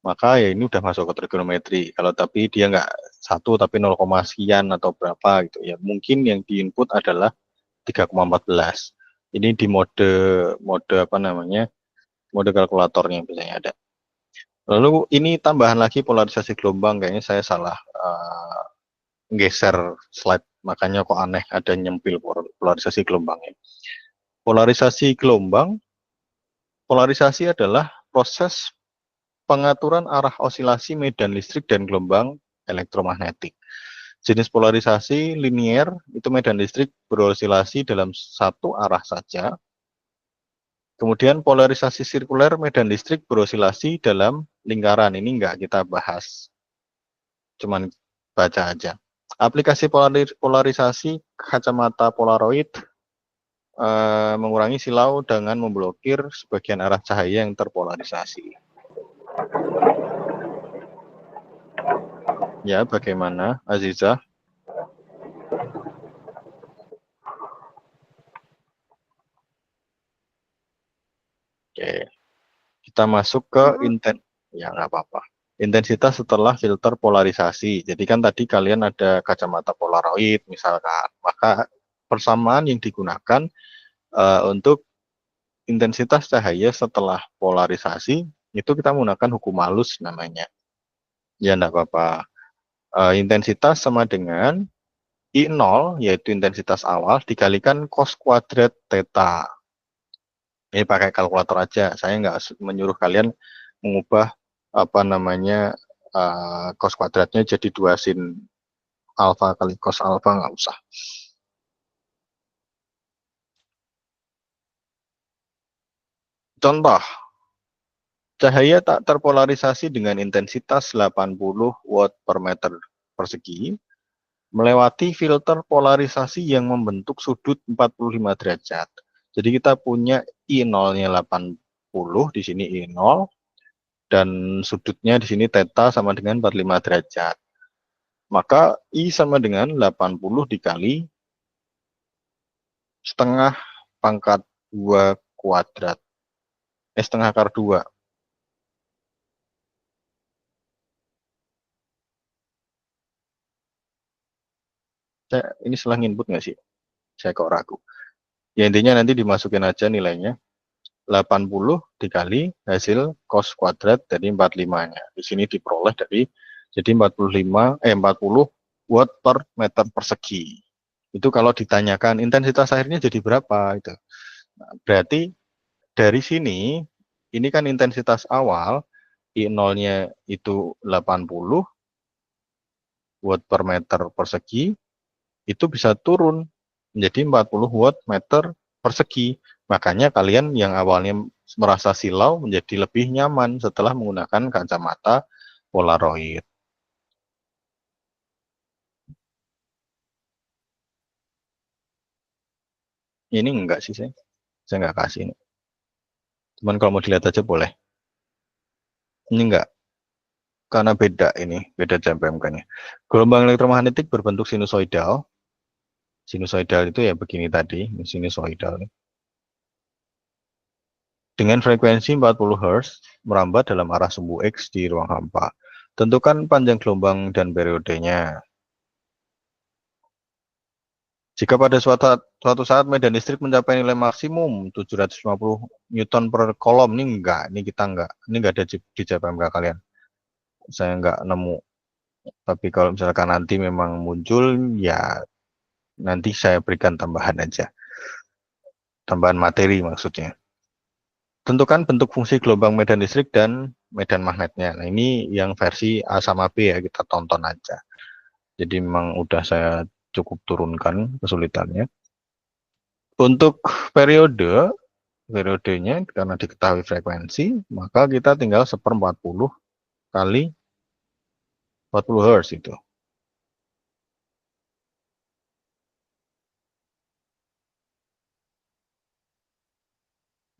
maka ya ini udah masuk ke trigonometri. Kalau tapi dia nggak 1 tapi 0, sekian atau berapa gitu ya, mungkin yang diinput adalah 3,14. Ini di mode apa namanya, mode kalkulatornya biasanya ada. Lalu ini tambahan lagi polarisasi gelombang, kayaknya saya salah geser slide, makanya kok aneh ada nyempil polarisasi gelombangnya. Polarisasi gelombang, polarisasi adalah proses pengaturan arah osilasi medan listrik dan gelombang elektromagnetik. Jenis polarisasi linier itu medan listrik berosilasi dalam satu arah saja. Kemudian polarisasi sirkuler medan listrik berosilasi dalam lingkaran. Ini enggak kita bahas, cuman baca aja. Aplikasi polarisasi kacamata polaroid mengurangi silau dengan memblokir sebagian arah cahaya yang terpolarisasi. Ya, bagaimana, Aziza? Oke, kita masuk ke ya nggak apa-apa. Intensitas setelah filter polarisasi. Jadi kan tadi kalian ada kacamata polaroid misalkan, maka persamaan yang digunakan untuk intensitas cahaya setelah polarisasi itu kita menggunakan hukum halus namanya. Ya enggak apa-apa. Intensitas sama dengan I0 yaitu intensitas awal dikalikan cos kuadrat theta. Ini pakai kalkulator aja. Saya nggak menyuruh kalian mengubah apa namanya cos kuadratnya jadi 2 sin alfa kali cos alfa, nggak usah. Contoh, cahaya tak terpolarisasi dengan intensitas 80 watt per meter persegi melewati filter polarisasi yang membentuk sudut 45 derajat. Jadi kita punya I0-nya 80, di sini I0, dan sudutnya di sini theta sama dengan 45 derajat. Maka I sama dengan 80 dikali setengah pangkat 2 kuadrat. Setengah akar 2. Ini salah input nggak sih? Saya kok ragu. Ya intinya nanti dimasukin aja nilainya. 80 dikali hasil cos kuadrat dari 45-nya. Di sini diperoleh dari jadi 40 watt per meter persegi. Itu kalau ditanyakan intensitas airnya jadi berapa itu. Nah, berarti dari sini ini kan intensitas awal I0-nya itu 80 watt per meter persegi, itu bisa turun menjadi 40 watt meter persegi. Makanya kalian yang awalnya merasa silau menjadi lebih nyaman setelah menggunakan kacamata polaroid. Ini enggak sih, saya enggak kasih ini. Cuman kalau mau dilihat aja boleh. Ini enggak, karena beda ini, beda jam PMK-nya. Gelombang elektromagnetik berbentuk sinusoidal. Sinusoidal itu ya begini tadi, sinusoidal. Dengan frekuensi 40 Hz, merambat dalam arah sumbu X di ruang hampa. Tentukan panjang gelombang dan periodenya. Jika pada suatu saat medan listrik mencapai nilai maksimum 750 Newton per kolom, ini enggak, ini kita enggak, ini enggak ada di JPMK kalian. Saya enggak nemu. Tapi kalau misalkan nanti memang muncul, ya nanti saya berikan tambahan aja. Tambahan materi maksudnya. Tentukan bentuk fungsi gelombang medan listrik dan medan magnetnya. Nah, ini yang versi A sama B ya, kita tonton aja. Jadi memang udah saya cukup turunkan kesulitannya. Untuk periode, periodenya karena diketahui frekuensi, maka kita tinggal 1/40 kali 40 Hz itu.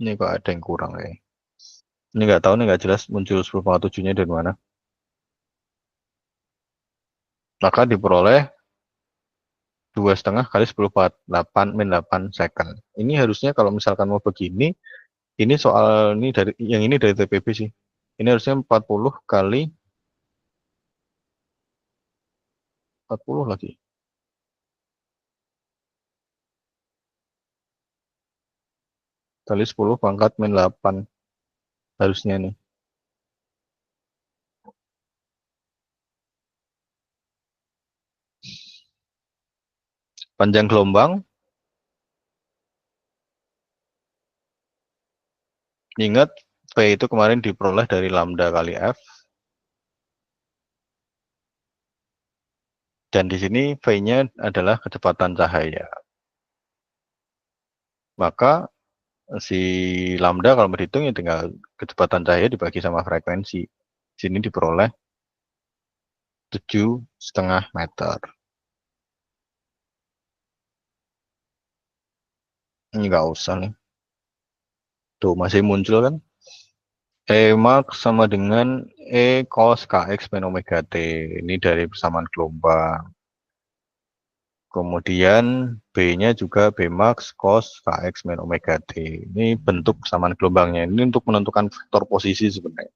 Ini kok ada yang kurang ya. Ini nggak tahu nih, nggak jelas muncul 10,7-nya dari mana. Maka diperoleh 2,5 kali 10⁸ second. Ini harusnya kalau misalkan mau begini, ini soal ini dari yang ini dari TPB sih. Ini harusnya 40 kali 40 lagi. Kali 10⁻8 harusnya nih. Panjang gelombang. Ingat, V itu kemarin diperoleh dari lambda kali F. Dan di sini V-nya adalah kecepatan cahaya. Maka si lambda kalau berhitung ya tinggal kecepatan cahaya dibagi sama frekuensi. Di sini diperoleh 7,5 meter. Ini nggak usah nih. Tuh masih muncul kan? E max sama dengan E cos Kx min omega T. Ini dari persamaan gelombang. Kemudian B-nya juga B max cos Kx min omega T. Ini bentuk persamaan gelombangnya. Ini untuk menentukan vektor posisi sebenarnya.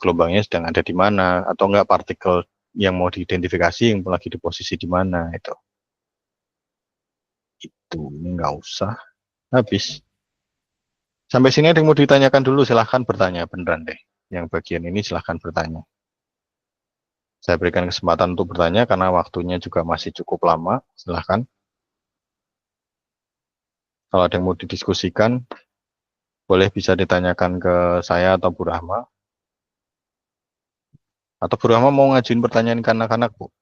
Gelombangnya sedang ada di mana, atau enggak partikel yang mau diidentifikasi yang lagi di posisi di mana itu. Ini nggak usah. Habis. Sampai sini ada yang mau ditanyakan dulu, silahkan bertanya, beneran deh. Yang bagian ini silahkan bertanya. Saya berikan kesempatan untuk bertanya karena waktunya juga masih cukup lama, silahkan. Kalau ada yang mau didiskusikan, boleh bisa ditanyakan ke saya atau Bu Rahma. Atau Bu Rahma mau ngajuin pertanyaan ke anak-anak, Bu?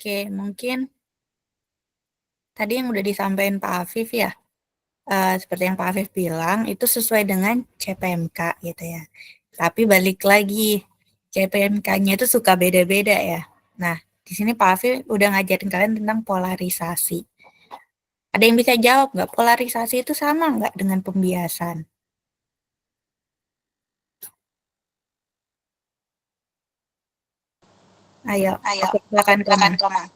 Oke, mungkin tadi yang udah disampaikan Pak Afif ya, seperti yang Pak Afif bilang, itu sesuai dengan CPMK gitu ya. Tapi balik lagi, CPMK-nya itu suka beda-beda ya. Nah, di sini Pak Afif udah ngajarin kalian tentang polarisasi. Ada yang bisa jawab nggak? Polarisasi itu sama nggak dengan pembiasan? Ayo, oke, silakan Komang.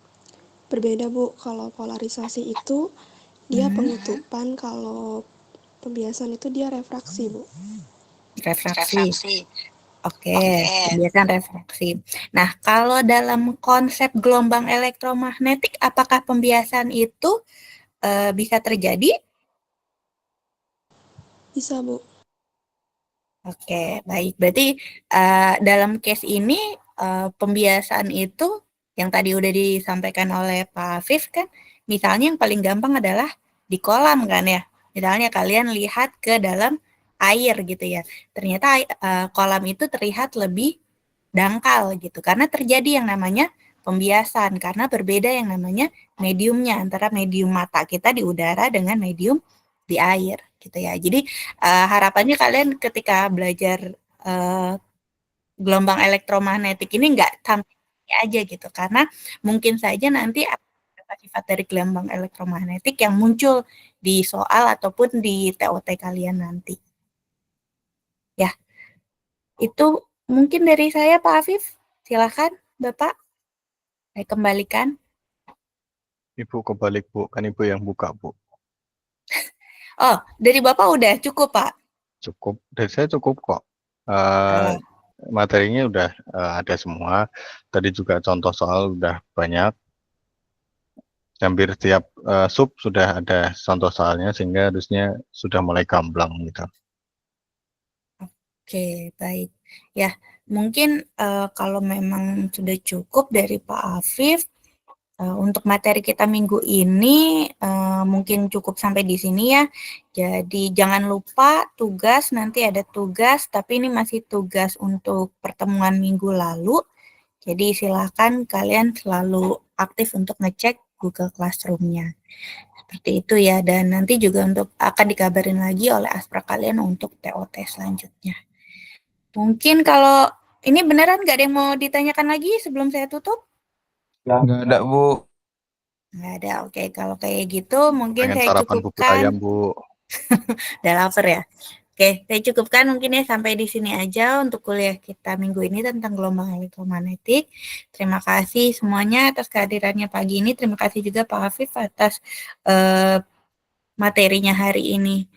Berbeda, Bu. Kalau polarisasi itu dia penutupan, kalau pembiasan itu dia refraksi, Bu. Refraksi. Oke, pembiasan refraksi. Nah, kalau dalam konsep gelombang elektromagnetik, apakah pembiasan itu bisa terjadi? Bisa, Bu. Oke, baik. Berarti dalam case ini pembiasan itu yang tadi udah disampaikan oleh Pak Afif kan, misalnya yang paling gampang adalah di kolam kan ya. Misalnya kalian lihat ke dalam air gitu ya. Ternyata kolam itu terlihat lebih dangkal gitu karena terjadi yang namanya pembiasan karena berbeda yang namanya mediumnya antara medium mata kita di udara dengan medium di air gitu ya. Jadi harapannya kalian ketika belajar gelombang elektromagnetik ini nggak sampai aja gitu karena mungkin saja nanti sifat dari gelombang elektromagnetik yang muncul di soal ataupun di TOT kalian nanti. Ya, itu mungkin dari saya Pak Afif. Silakan Bapak. Saya kembalikan. Ibu kebalik, Bu. Kan Ibu yang buka, Bu. Oh, dari Bapak udah cukup, Pak? Cukup. Dari saya cukup kok. Materinya udah ada semua. Tadi juga contoh soal udah banyak. Hampir tiap sub sudah ada contoh soalnya, sehingga harusnya sudah mulai gamblang gitu. Oke, baik. Ya, mungkin kalau memang sudah cukup dari Pak Afif, untuk materi kita minggu ini mungkin cukup sampai di sini ya. Jadi jangan lupa tugas, nanti ada tugas, tapi ini masih tugas untuk pertemuan minggu lalu. Jadi silakan kalian selalu aktif untuk ngecek Google Classroom-nya. Seperti itu ya, dan nanti juga akan dikabarin lagi oleh aspra kalian untuk TOT selanjutnya. Mungkin kalau ini beneran nggak ada yang mau ditanyakan lagi sebelum saya tutup? Nggak ada, Bu. Nggak ada, oke. Kalau kayak gitu mungkin Pengen saya sarapan bubur cukupkan. ayam, Bu. Udah lapar ya? Oke, saya cukupkan mungkin ya sampai di sini aja untuk kuliah kita minggu ini tentang gelombang elektromagnetik. Terima kasih semuanya atas kehadirannya pagi ini. Terima kasih juga Pak Afif atas materinya hari ini.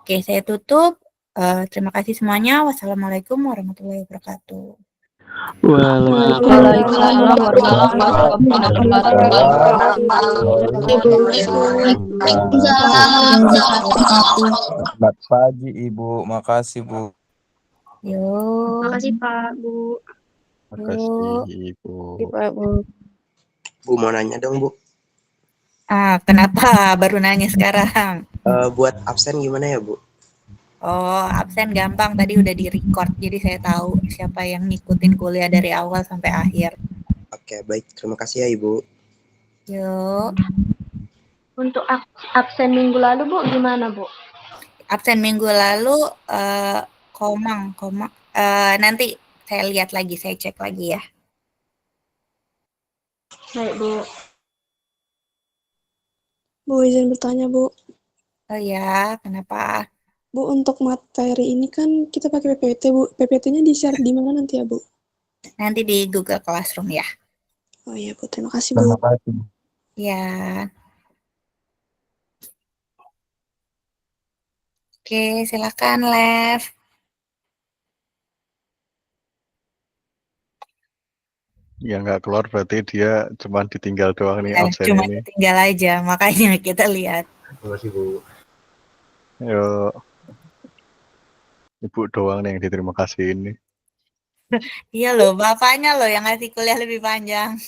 Oke, saya tutup. Terima kasih semuanya. Wassalamualaikum warahmatullahi wabarakatuh. Waalaikumsalam warahmatullahi wabarakatuh. Selamat pagi, Ibu. Makasih, Bu. Yuk. Makasih Pak, Bu. Makasih, Ibu. Pak, Bu. Bu mau nanya dong Bu, Kenapa baru nanya sekarang? buat absen gimana ya Bu? Oh, absen gampang. Tadi udah di-record, jadi saya tahu siapa yang ngikutin kuliah dari awal sampai akhir. Oke baik, terima kasih ya Ibu. Yuk. Untuk absen minggu lalu Bu, gimana Bu? Absen minggu lalu, Komang. Nanti saya lihat lagi, saya cek lagi ya. Baik Bu. Bu, izin bertanya, Bu. Oh ya, kenapa? Bu, untuk materi ini kan kita pakai PPT, Bu. PPT-nya di-share di mana nanti ya, Bu? Nanti di Google Classroom ya. Oh iya, Bu. Terima kasih, Bu. Terima kasih. Ya. Oke, silakan, Lev. Yang nggak keluar berarti dia cuma ditinggal doang nih absen Cuma ini. tinggal aja, makanya kita lihat. Terima kasih Bu. Yuk. Ibu doang nih yang diterima kasih ini. Iya loh, bapaknya loh yang ngasih kuliah lebih panjang.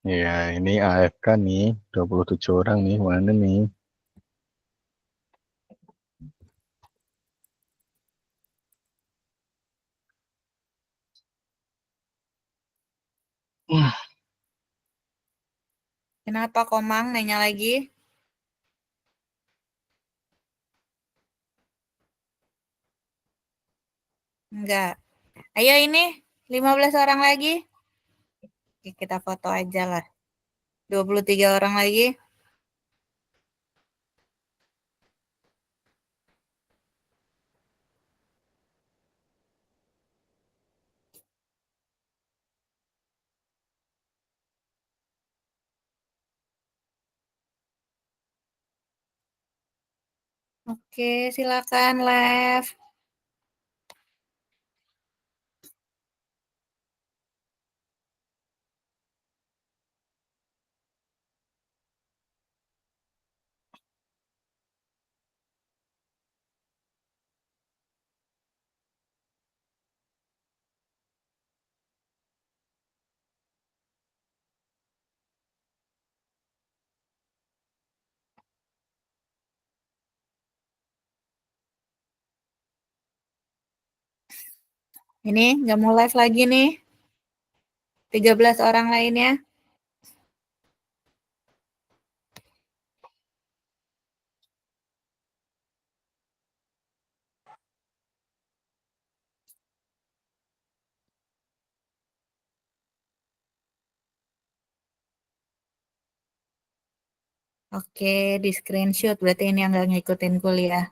Ya, ini AFK nih, 27 orang nih, mana nih? Kenapa Komang nanya lagi? Enggak. Ayo ini, 15 orang lagi. Oke, kita foto aja lah. 23 orang lagi. Oke, silakan, Lev. Ini nggak mau live lagi nih. 13 orang lainnya. Oke, di screenshot berarti ini yang nggak ngikutin kuliah.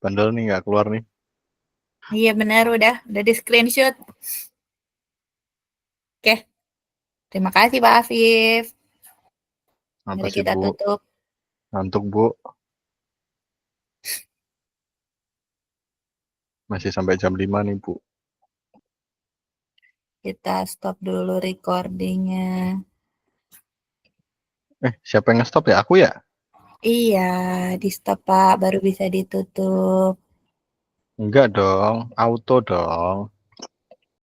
Bandel nih nggak keluar nih. Iya benar, udah di screenshot. Oke, Terima kasih Pak Afif. Apa Mari sih, kita Bu? tutup. Ngantuk, Bu. Masih sampai jam 5 nih, Bu. Kita stop dulu recordingnya. Siapa yang nge-stop ya? Aku ya? Iya, di stop Pak, baru bisa ditutup. Enggak dong, auto dong.